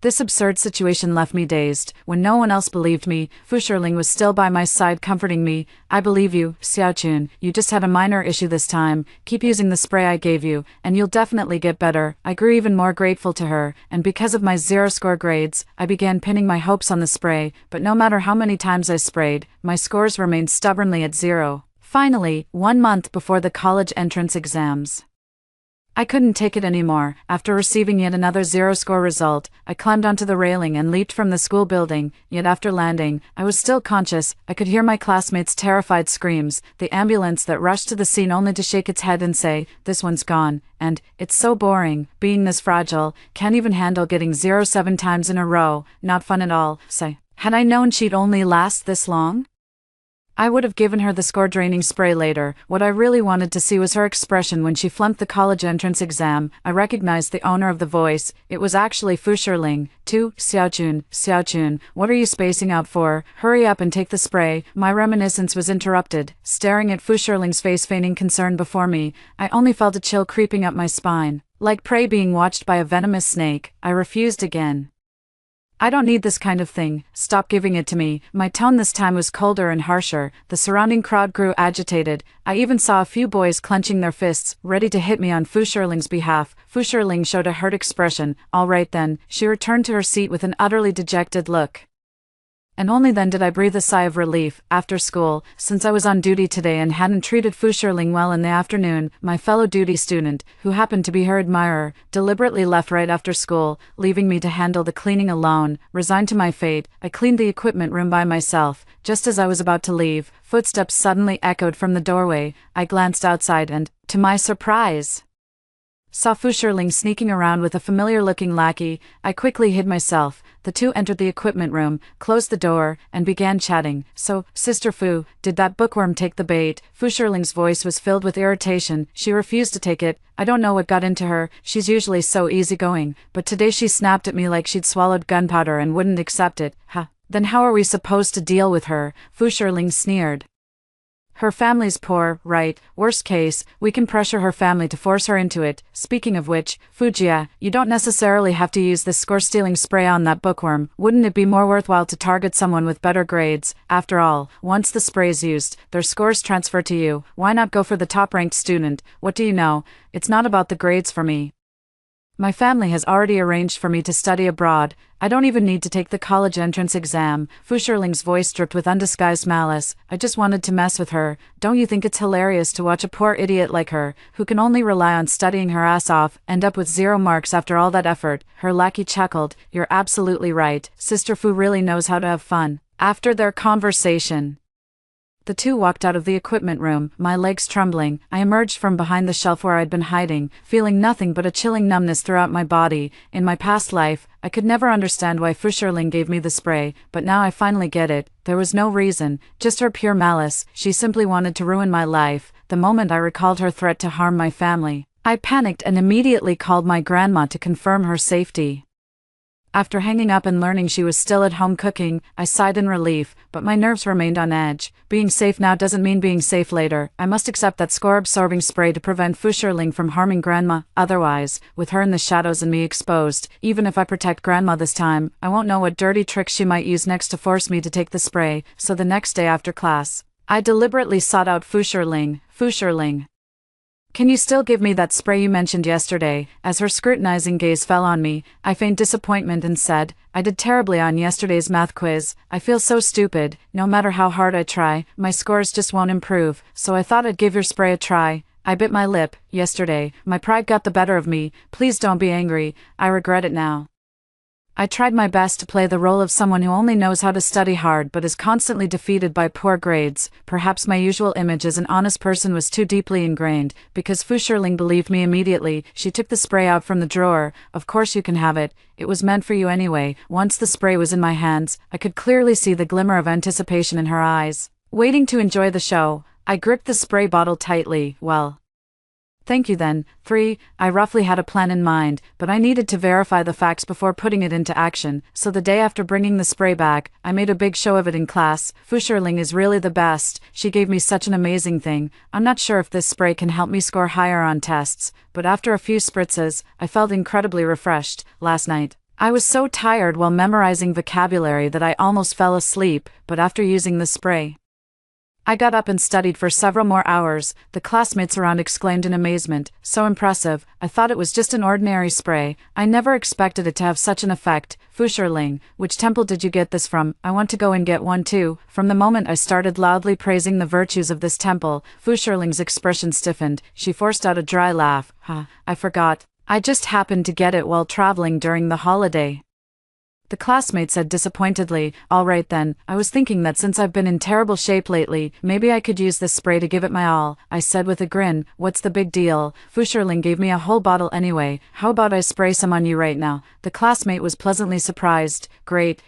This absurd situation left me dazed. When no one else believed me, Fu Shiling was still by my side comforting me. I believe you, Xiaochun. You just had a minor issue this time. Keep using the spray I gave you, and you'll definitely get better. I grew even more grateful to her, and because of my 0-score grades, I began pinning my hopes on the spray, but no matter how many times I sprayed, my scores remained stubbornly at 0. Finally, 1 month before the college entrance exams, I couldn't take it anymore. After receiving yet another 0-score result, I climbed onto the railing and leaped from the school building, yet after landing, I was still conscious. I could hear my classmates' terrified screams, the ambulance that rushed to the scene only to shake its head and say, "This one's gone," and, "It's so boring, being this fragile, can't even handle getting 0 7 times in a row, not fun at all." Say, had I known she'd only last this long, I would have given her the score-draining spray later. What I really wanted to see was her expression when she flunked the college entrance exam. I recognized the owner of the voice. It was actually Fu Shiling. Xiaochun, what are you spacing out for? Hurry up and take the spray." My reminiscence was interrupted. Staring at Fu Shiling's face, feigning concern before me, I only felt a chill creeping up my spine. Like prey being watched by a venomous snake, I refused again. "I don't need this kind of thing. Stop giving it to me." My tone this time was colder and harsher. The surrounding crowd grew agitated. I even saw a few boys clenching their fists, ready to hit me on Fu Shiling's behalf. Fu Shiling showed a hurt expression. "All right then." She returned to her seat with an utterly dejected look. And only then did I breathe a sigh of relief. After school, since I was on duty today and hadn't treated Fu Shiling well in the afternoon, my fellow duty student, who happened to be her admirer, deliberately left right after school, leaving me to handle the cleaning alone. Resigned to my fate, I cleaned the equipment room by myself. Just as I was about to leave, footsteps suddenly echoed from the doorway. I glanced outside and, to my surprise, saw Fu Shiling sneaking around with a familiar-looking lackey. I quickly hid myself. The two entered the equipment room, closed the door, and began chatting. "So, Sister Fu, did that bookworm take the bait?" Fu Shiling's voice was filled with irritation. "She refused to take it. I don't know what got into her. She's usually so easygoing, but today she snapped at me like she'd swallowed gunpowder and wouldn't accept it." "Ha. Then how are we supposed to deal with her?" Fu Shiling sneered. "Her family's poor, right? Worst case, we can pressure her family to force her into it. Speaking of which, Fujia, you don't necessarily have to use this score-stealing spray on that bookworm. Wouldn't it be more worthwhile to target someone with better grades? After all, once the spray's used, their scores transfer to you. Why not go for the top-ranked student? What do you know? It's not about the grades for me. My family has already arranged for me to study abroad. I don't even need to take the college entrance exam." Fu Shiling's voice dripped with undisguised malice. "I just wanted to mess with her. Don't you think it's hilarious to watch a poor idiot like her, who can only rely on studying her ass off, end up with 0 marks after all that effort?" Her lackey chuckled. "You're absolutely right. Sister Fu really knows how to have fun." After their conversation, the two walked out of the equipment room. My legs trembling, I emerged from behind the shelf where I'd been hiding, feeling nothing but a chilling numbness throughout my body. In my past life, I could never understand why Fu Shiling gave me the spray, but now I finally get it. There was no reason, just her pure malice. She simply wanted to ruin my life. The moment I recalled her threat to harm my family, I panicked and immediately called my grandma to confirm her safety. After hanging up and learning she was still at home cooking, I sighed in relief, but my nerves remained on edge. Being safe now doesn't mean being safe later. I must accept that score-absorbing spray to prevent Fu Shiling from harming Grandma. Otherwise, with her in the shadows and me exposed, even if I protect Grandma this time, I won't know what dirty tricks she might use next to force me to take the spray. So the next day after class, I deliberately sought out Fu Shiling. "Fu Shiling, Can you still give me that spray you mentioned yesterday? As her scrutinizing gaze fell on me, I feigned disappointment and said, I did terribly on yesterday's math quiz. I feel so stupid. No matter how hard I try, my scores just won't improve, so I thought I'd give your spray a try. I bit my lip. Yesterday, my pride got the better of me. Please don't be angry. I regret it now. I tried my best to play the role of someone who only knows how to study hard but is constantly defeated by poor grades. Perhaps my usual image as an honest person was too deeply ingrained, because Fu Shirling believed me immediately. She took the spray out from the drawer. Of course you can have it. It was meant for you anyway. Once the spray was in my hands, I could clearly see the glimmer of anticipation in her eyes. Waiting to enjoy the show, I gripped the spray bottle tightly. Well, thank you then. 3. I roughly had a plan in mind, but I needed to verify the facts before putting it into action, so the day after bringing the spray back, I made a big show of it in class. Fu Shirling is really the best. She gave me such an amazing thing. I'm not sure if this spray can help me score higher on tests, but after a few spritzes, I felt incredibly refreshed. Last night, I was so tired while memorizing vocabulary that I almost fell asleep, but after using the spray, I got up and studied for several more hours. The classmates around exclaimed in amazement, so impressive. I thought it was just an ordinary spray. I never expected it to have such an effect. Fu Shirling, which temple did you get this from? I want to go and get one too. From the moment I started loudly praising the virtues of this temple, Fu Shirling's expression stiffened. She forced out a dry laugh. I forgot. I just happened to get it while traveling during the holiday. The classmate said disappointedly, all right then, I was thinking that since I've been in terrible shape lately, maybe I could use this spray to give it my all. I said with a grin, what's the big deal? Fu Shirling gave me a whole bottle anyway. How about I spray some on you right now? The classmate was pleasantly surprised. Great,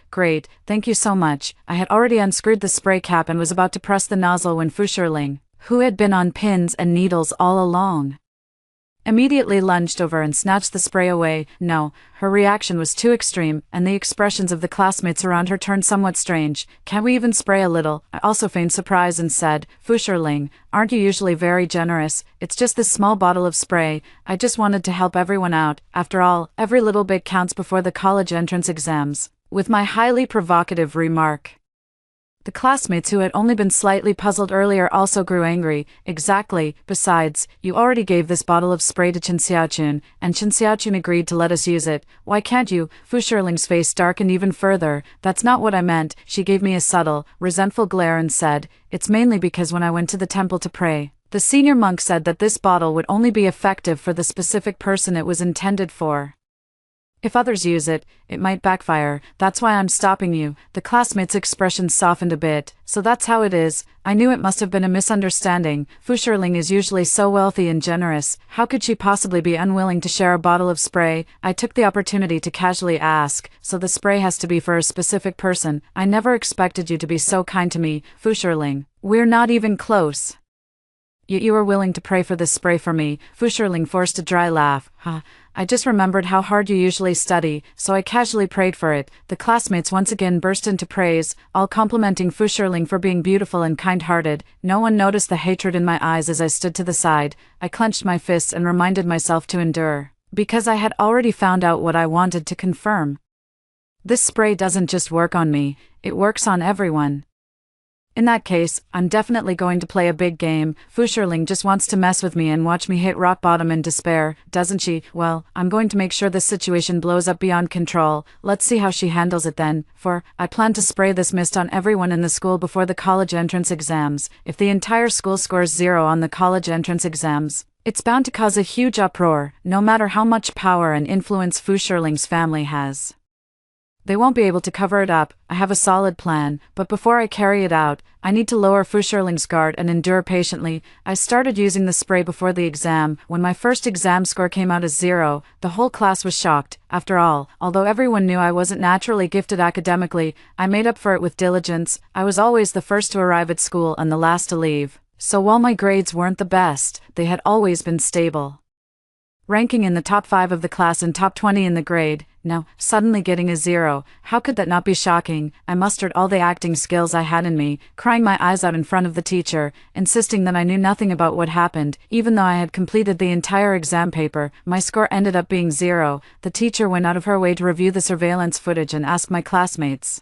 thank you so much. I had already unscrewed the spray cap and was about to press the nozzle when Fu Shirling, who had been on pins and needles all along, immediately lunged over and snatched the spray away. No, her reaction was too extreme, and the expressions of the classmates around her turned somewhat strange. Can't we even spray a little? I also feigned surprise and said, Fu Shirling, aren't you usually very generous? It's just this small bottle of spray. I just wanted to help everyone out. After all, every little bit counts before the college entrance exams. With my highly provocative remark, the classmates who had only been slightly puzzled earlier also grew angry. Exactly. Besides, you already gave this bottle of spray to Chen Xiaochun, and Chen Xiaochun agreed to let us use it. Why can't you? Fu Shirling's face darkened even further. That's not what I meant. She gave me a subtle, resentful glare and said, it's mainly because when I went to the temple to pray, the senior monk said that this bottle would only be effective for the specific person it was intended for. If others use it, it might backfire. That's why I'm stopping you. The classmate's expression softened a bit. So that's how it is. I knew it must have been a misunderstanding. Fu Shirling is usually so wealthy and generous. How could she possibly be unwilling to share a bottle of spray? I took the opportunity to casually ask, so the spray has to be for a specific person. I never expected you to be so kind to me, Fu Shirling. We're not even close. Yet you were willing to pray for this spray for me. Fu Shirling forced a dry laugh. I just remembered how hard you usually study, so I casually prayed for it. The classmates once again burst into praise, all complimenting Fu Shirling for being beautiful and kind-hearted. No one noticed the hatred in my eyes as I stood to the side. I clenched my fists and reminded myself to endure, because I had already found out what I wanted to confirm. This spray doesn't just work on me, it works on everyone. In that case, I'm definitely going to play a big game. Fu Shirling just wants to mess with me and watch me hit rock bottom in despair, doesn't she? Well, I'm going to make sure this situation blows up beyond control. Let's see how she handles it then. For, I plan to spray this mist on everyone in the school before the college entrance exams. If the entire school scores 0 on the college entrance exams, it's bound to cause a huge uproar, no matter how much power and influence Fu Shirling's family has. They won't be able to cover it up. I have a solid plan, but before I carry it out, I need to lower Fu Shirling's guard and endure patiently. I started using the spray before the exam. When my first exam score came out as 0, the whole class was shocked. After all, although everyone knew I wasn't naturally gifted academically, I made up for it with diligence. I was always the first to arrive at school and the last to leave. So while my grades weren't the best, they had always been stable, ranking in the top 5 of the class and top 20 in the grade. Now, suddenly getting a 0, how could that not be shocking? I mustered all the acting skills I had in me, crying my eyes out in front of the teacher, insisting that I knew nothing about what happened. Even though I had completed the entire exam paper, my score ended up being 0. The teacher went out of her way to review the surveillance footage and ask my classmates,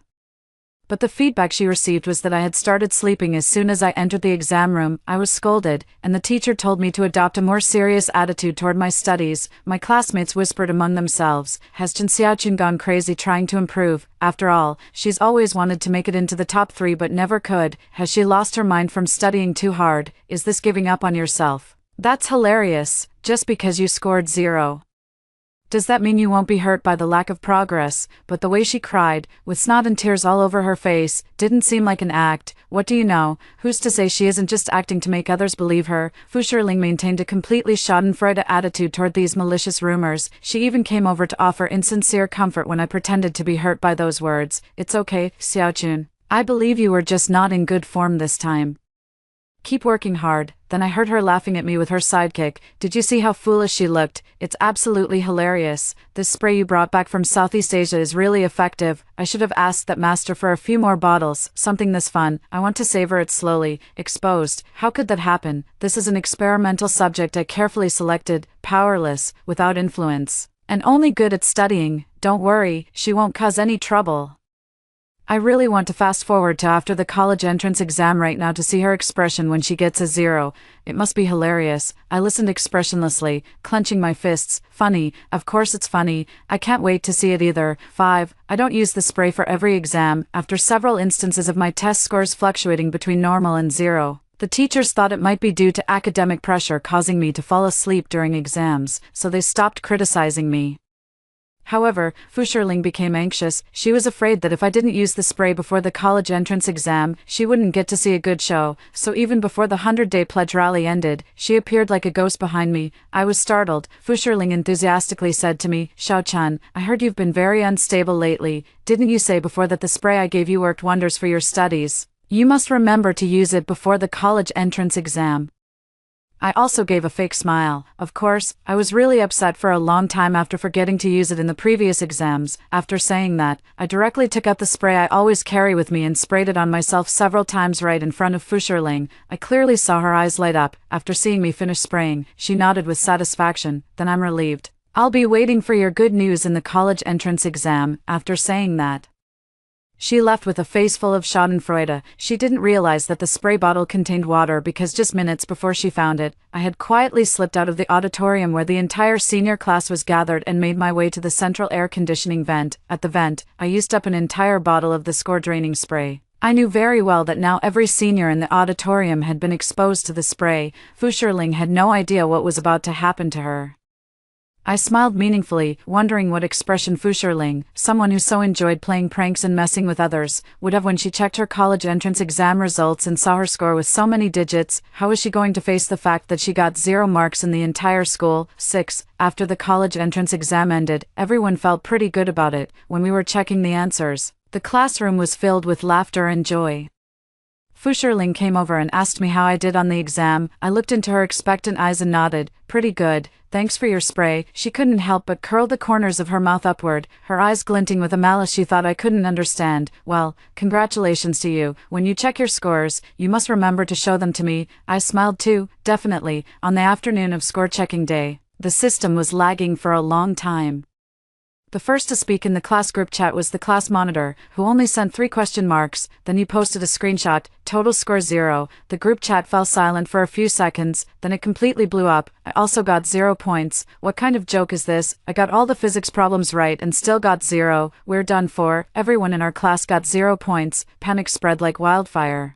But the feedback she received was that I had started sleeping as soon as I entered the exam room. I was scolded, and the teacher told me to adopt a more serious attitude toward my studies. My classmates whispered among themselves, has Chen Xiaochun gone crazy trying to improve? After all, she's always wanted to make it into the top 3 but never could. Has she lost her mind from studying too hard? Is this giving up on yourself? That's hilarious, just because you scored 0. Does that mean you won't be hurt by the lack of progress? But the way she cried, with snot and tears all over her face, didn't seem like an act. What do you know? Who's to say she isn't just acting to make others believe her? Fu Shiling maintained a completely schadenfreude attitude toward these malicious rumors. She even came over to offer insincere comfort when I pretended to be hurt by those words. It's okay, Xiaochun. I believe you were just not in good form this time. Keep working hard. Then I heard her laughing at me with her sidekick. Did you see how foolish she looked? It's absolutely hilarious. This spray you brought back from Southeast Asia is really effective. I should have asked that master for a few more bottles. Something this fun. I want to savor it slowly. Exposed. How could that happen? This is an experimental subject I carefully selected. Powerless. Without influence. And only good at studying. Don't worry, she won't cause any trouble. I really want to fast forward to after the college entrance exam right now to see her expression when she gets a 0. It must be hilarious. I listened expressionlessly, clenching my fists. Funny, of course it's funny. I can't wait to see it either. 5. I don't use the spray for every exam. After several instances of my test scores fluctuating between normal and 0. The teachers thought it might be due to academic pressure causing me to fall asleep during exams, so they stopped criticizing me. However, Fu Shiling became anxious. She was afraid that if I didn't use the spray before the college entrance exam, she wouldn't get to see a good show, so even before the 100-day pledge rally ended, she appeared like a ghost behind me. I was startled. Fu Shiling enthusiastically said to me, Xiao-chan, I heard you've been very unstable lately. Didn't you say before that the spray I gave you worked wonders for your studies? You must remember to use it before the college entrance exam. I also gave a fake smile. Of course, I was really upset for a long time after forgetting to use it in the previous exams. After saying that, I directly took out the spray I always carry with me and sprayed it on myself several times right in front of Fu Shiling. I clearly saw her eyes light up. After seeing me finish spraying, she nodded with satisfaction. Then I'm relieved. I'll be waiting for your good news in the college entrance exam. After saying that, she left with a face full of schadenfreude. She didn't realize that the spray bottle contained water because just minutes before she found it, I had quietly slipped out of the auditorium where the entire senior class was gathered and made my way to the central air conditioning vent. At the vent, I used up an entire bottle of the score-draining spray. I knew very well that now every senior in the auditorium had been exposed to the spray. Fu Shiling had no idea what was about to happen to her. I smiled meaningfully, wondering what expression Fu Shiling, someone who so enjoyed playing pranks and messing with others, would have when she checked her college entrance exam results and saw her score with so many digits. How was she going to face the fact that she got 0 marks in the entire school? 6. After the college entrance exam ended, everyone felt pretty good about it. When we were checking the answers, the classroom was filled with laughter and joy. Fu Shiling came over and asked me how I did on the exam. I looked into her expectant eyes and nodded. Pretty good, thanks for your spray. She couldn't help but curl the corners of her mouth upward, her eyes glinting with a malice she thought I couldn't understand. Well, congratulations to you. When you check your scores, you must remember to show them to me. I smiled too, definitely. On the afternoon of score checking day, the system was lagging for a long time. The first to speak in the class group chat was the class monitor, who only sent 3 question marks. Then he posted a screenshot, total score 0. The group chat fell silent for a few seconds, then it completely blew up. I also got 0 points. What kind of joke is this? I got all the physics problems right and still got 0. We're done for. Everyone in our class got 0 points. Panic spread like wildfire.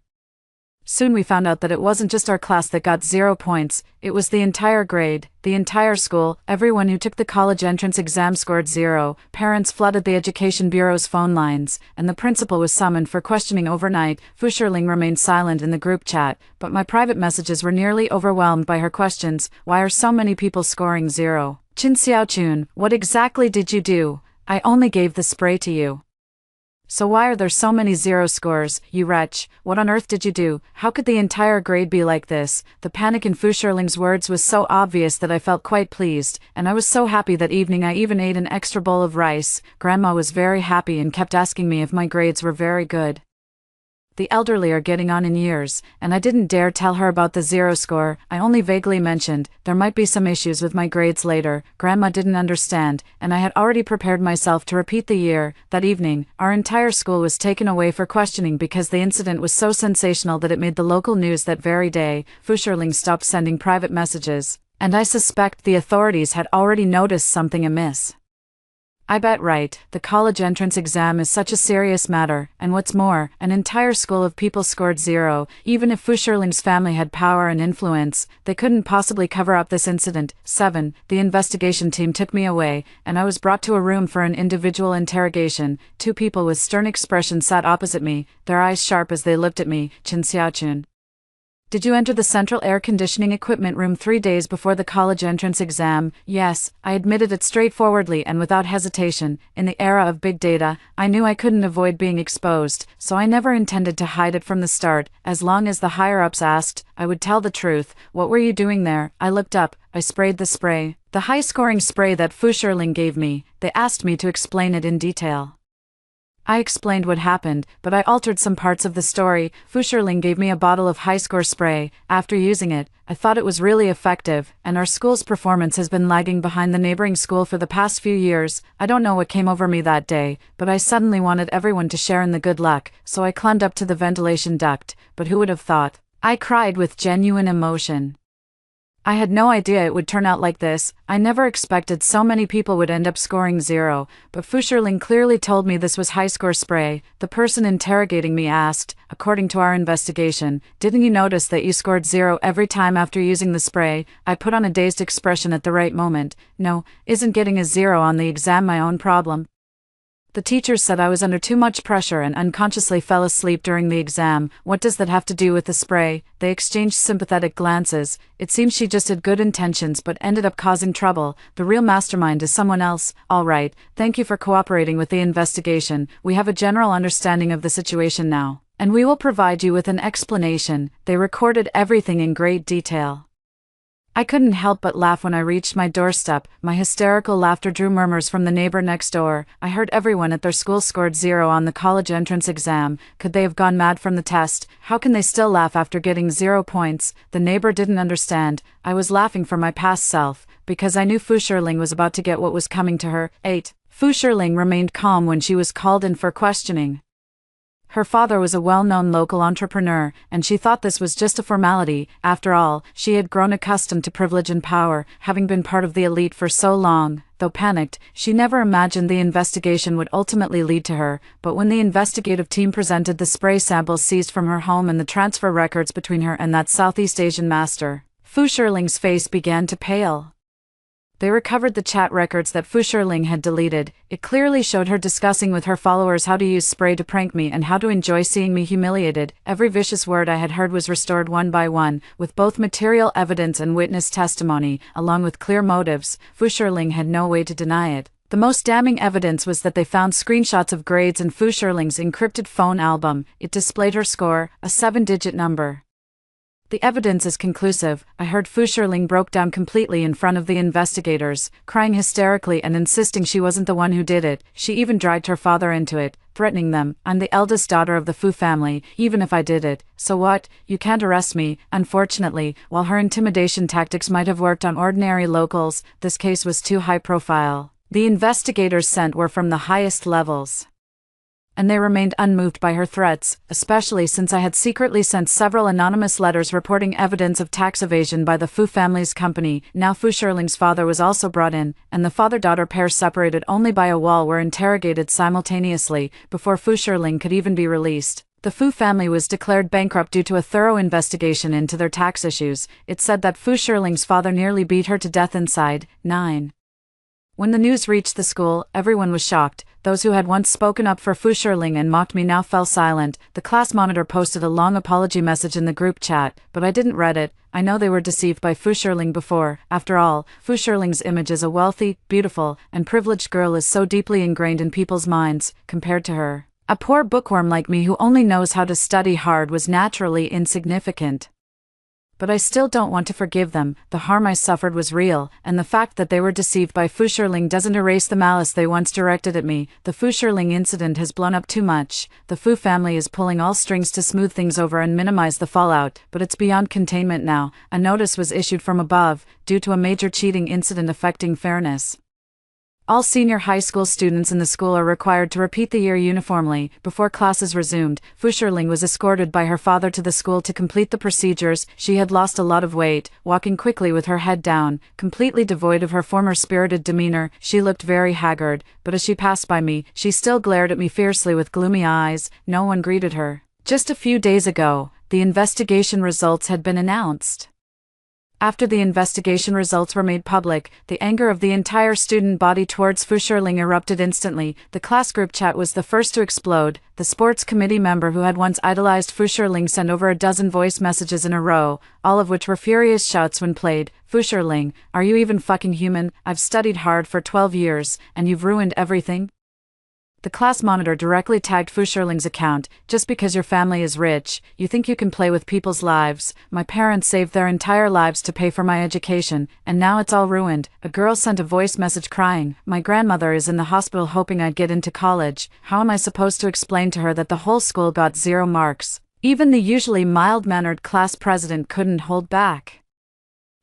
Soon we found out that it wasn't just our class that got 0 points, it was the entire grade, the entire school. Everyone who took the college entrance exam scored 0. Parents flooded the education bureau's phone lines, and the principal was summoned for questioning overnight. Fu Shiling remained silent in the group chat, but my private messages were nearly overwhelmed by her questions. Why are so many people scoring 0? Chen Xiaochun, what exactly did you do? I only gave the spray to you. So why are there so many 0 scores, you wretch? What on earth did you do? How could the entire grade be like this? The panic in Fu Shiling's words was so obvious that I felt quite pleased, and I was so happy that evening I even ate an extra bowl of rice. Grandma was very happy and kept asking me if my grades were very good. The elderly are getting on in years, and I didn't dare tell her about the zero score. I only vaguely mentioned there might be some issues with my grades later. Grandma didn't understand, and I had already prepared myself to repeat the year. That evening, our entire school was taken away for questioning because the incident was so sensational that it made the local news that very day. Fuscherling stopped sending private messages, and I suspect the authorities had already noticed something amiss. I bet right, the college entrance exam is such a serious matter, and what's more, an entire school of people scored zero. Even if Fuscherling's family had power and influence, they couldn't possibly cover up this incident. 7. The investigation team took me away, and I was brought to a room for an individual interrogation. 2 people with stern expressions sat opposite me, their eyes sharp as they looked at me. Chin Xiaochun. Did you enter the central air conditioning equipment room 3 days before the college entrance exam? Yes, I admitted it straightforwardly and without hesitation. In the era of big data, I knew I couldn't avoid being exposed, so I never intended to hide it from the start. As long as the higher-ups asked, I would tell the truth. What were you doing there? I looked up. I sprayed the spray. The high-scoring spray that Fuscherling gave me. They asked me to explain it in detail. I explained what happened, but I altered some parts of the story. Fuscherling gave me a bottle of high-score spray. After using it, I thought it was really effective, and our school's performance has been lagging behind the neighboring school for the past few years. I don't know what came over me that day, but I suddenly wanted everyone to share in the good luck, so I climbed up to the ventilation duct. But who would have thought? I cried with genuine emotion. I had no idea it would turn out like this. I never expected so many people would end up scoring zero, but Fuscherling clearly told me this was high-score spray. The person interrogating me asked, according to our investigation, didn't you notice that you scored zero every time after using the spray? I put on a dazed expression at the right moment. No, isn't getting a zero on the exam my own problem? The teachers said I was under too much pressure and unconsciously fell asleep during the exam. What does that have to do with the spray? They exchanged sympathetic glances. It seems she just had good intentions but ended up causing trouble. The real mastermind is someone else. All right, thank you for cooperating with the investigation. We have a general understanding of the situation now, and we will provide you with an explanation. They recorded everything in great detail. I couldn't help but laugh when I reached my doorstep. My hysterical laughter drew murmurs from the neighbor next door. I heard everyone at their school scored zero on the college entrance exam. Could they have gone mad from the test? How can they still laugh after getting 0 points? The neighbor didn't understand. I was laughing for my past self, because I knew Fuscherling was about to get what was coming to her. 8. Fuscherling remained calm when she was called in for questioning. Her father was a well-known local entrepreneur, and she thought this was just a formality. After all, she had grown accustomed to privilege and power, having been part of the elite for so long. Though panicked, she never imagined the investigation would ultimately lead to her. But when the investigative team presented the spray samples seized from her home and the transfer records between her and that Southeast Asian master, Fuscherling's face began to pale. They recovered the chat records that Fuscherling had deleted. It clearly showed her discussing with her followers how to use spray to prank me and how to enjoy seeing me humiliated. Every vicious word I had heard was restored one by one, with both material evidence and witness testimony, along with clear motives. Fuscherling had no way to deny it. The most damning evidence was that they found screenshots of grades in Fuscherling's encrypted phone album. It displayed her score, a 7-digit number. The evidence is conclusive. I heard Fuscherling broke down completely in front of the investigators, crying hysterically and insisting she wasn't the one who did it. She even dragged her father into it, threatening them. I'm the eldest daughter of the Fu family, even if I did it. So what? You can't arrest me. Unfortunately, while her intimidation tactics might have worked on ordinary locals, this case was too high profile. The investigators sent were from the highest levels, and they remained unmoved by her threats, especially since I had secretly sent several anonymous letters reporting evidence of tax evasion by the Fu family's company. Now Fuscherling's father was also brought in, and the father-daughter pair, separated only by a wall, were interrogated simultaneously, before Fuscherling could even be released. The Fu family was declared bankrupt due to a thorough investigation into their tax issues. It said that Fuscherling's father nearly beat her to death inside. 9. When the news reached the school, everyone was shocked. Those who had once spoken up for Fuscherling and mocked me now fell silent. The class monitor posted a long apology message in the group chat, but I didn't read it. I know they were deceived by Fuscherling before. After all, Fuscherling's image as a wealthy, beautiful, and privileged girl is so deeply ingrained in people's minds, compared to her. A poor bookworm like me who only knows how to study hard was naturally insignificant. But I still don't want to forgive them. The harm I suffered was real, and the fact that they were deceived by Fu Shirling doesn't erase the malice they once directed at me. The Fu Shirling incident has blown up too much. The Fu family is pulling all strings to smooth things over and minimize the fallout, but it's beyond containment now. A notice was issued from above, due to a major cheating incident affecting fairness. All senior high school students in the school are required to repeat the year uniformly. Before classes resumed, Fu Shirling was escorted by her father to the school to complete the procedures. She had lost a lot of weight, walking quickly with her head down, completely devoid of her former spirited demeanor. She looked very haggard, but as she passed by me, she still glared at me fiercely with gloomy eyes. No one greeted her. Just a few days ago, the investigation results had been announced. After the investigation results were made public, the anger of the entire student body towards Fu Shirling erupted instantly. The class group chat was the first to explode. The sports committee member who had once idolized Fu Shirling sent over a dozen voice messages in a row, all of which were furious shouts when played. Fu Shirling, are you even fucking human? I've studied hard for 12 years, and you've ruined everything? The class monitor directly tagged Fu Shirling's account. Just because your family is rich, you think you can play with people's lives. My parents saved their entire lives to pay for my education, and now it's all ruined. A girl sent a voice message crying, my grandmother is in the hospital hoping I'd get into college. How am I supposed to explain to her that the whole school got 0 marks? Even the usually mild-mannered class president couldn't hold back.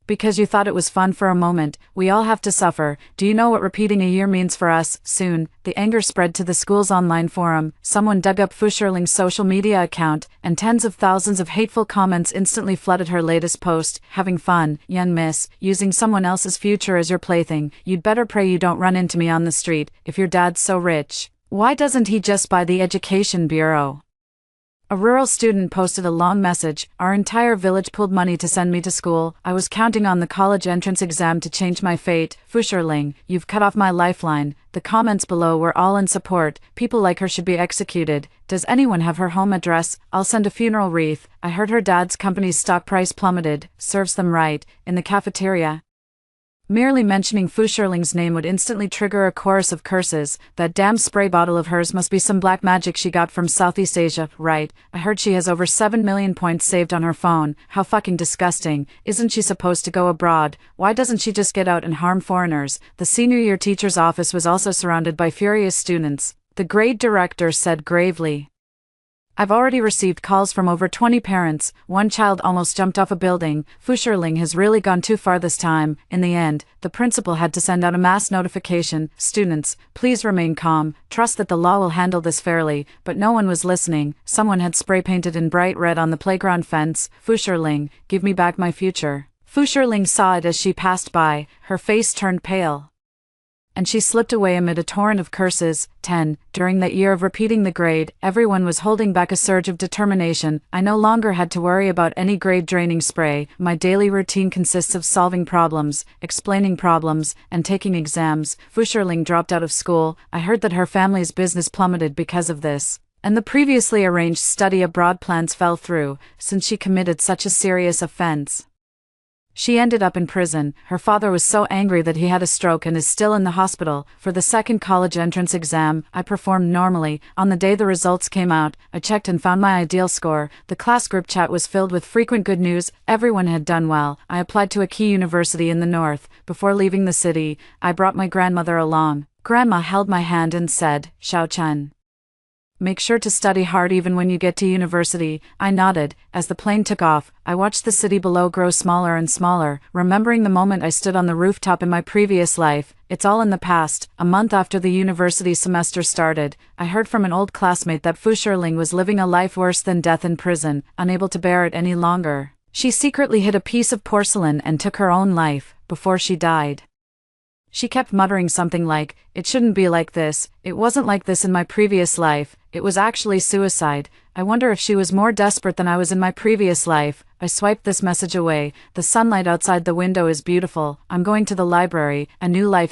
Because you thought it was fun for a moment, we all have to suffer. Do you know what repeating a year means for us? Soon, the anger spread to the school's online forum. Someone dug up Fu Shirling's social media account, and tens of thousands of hateful comments instantly flooded her latest post. Having fun, young miss, using someone else's future as your plaything. You'd better pray you don't run into me on the street. If your dad's so rich, why doesn't he just buy the education bureau? A rural student posted a long message. Our entire village pulled money to send me to school. I was counting on the college entrance exam to change my fate. Fu Shirling, you've cut off my lifeline. The comments below were all in support. People like her should be executed. Does anyone have her home address? I'll send a funeral wreath. I heard her dad's company's stock price plummeted. Serves them right. In the cafeteria. Merely mentioning Fu Shirling's name would instantly trigger a chorus of curses. That damn spray bottle of hers must be some black magic she got from Southeast Asia. Right, I heard she has over 7 million points saved on her phone. How fucking disgusting. Isn't she supposed to go abroad? Why doesn't she just get out and harm foreigners? The senior year teacher's office was also surrounded by furious students. The grade director said gravely, I've already received calls from over 20 parents. One child almost jumped off a building. Fu Shirling has really gone too far this time. In the end, the principal had to send out a mass notification. Students, please remain calm. Trust that the law will handle this fairly. But no one was listening. Someone had spray painted in bright red on the playground fence. Fu Shirling, give me back my future. Fu Shirling saw it as she passed by. Her face turned pale, and she slipped away amid a torrent of curses. 10. During that year of repeating the grade, everyone was holding back a surge of determination. I no longer had to worry about any grade-draining spray. My daily routine consists of solving problems, explaining problems, and taking exams. Fu Shirling dropped out of school. I heard that her family's business plummeted because of this, and the previously arranged study abroad plans fell through, since she committed such a serious offense. She ended up in prison. Her father was so angry that he had a stroke and is still in the hospital. For the second college entrance exam, I performed normally. On the day the results came out, I checked and found my ideal score. The class group chat was filled with frequent good news. Everyone had done well. I applied to a key university in the north. Before leaving the city, I brought my grandmother along. Grandma held my hand and said, Xiao Chen, make sure to study hard even when you get to university. I nodded. As the plane took off, I watched the city below grow smaller and smaller, remembering the moment I stood on the rooftop in my previous life. It's all in the past. A month after the university semester started, I heard from an old classmate that Fu Shirling was living a life worse than death in prison, unable to bear it any longer. She secretly hid a piece of porcelain and took her own life, before she died. She kept muttering something like, it shouldn't be like this, it wasn't like this in my previous life, it was actually suicide. I wonder if she was more desperate than I was in my previous life. I swiped this message away. The sunlight outside the window is beautiful. I'm going to the library. A new life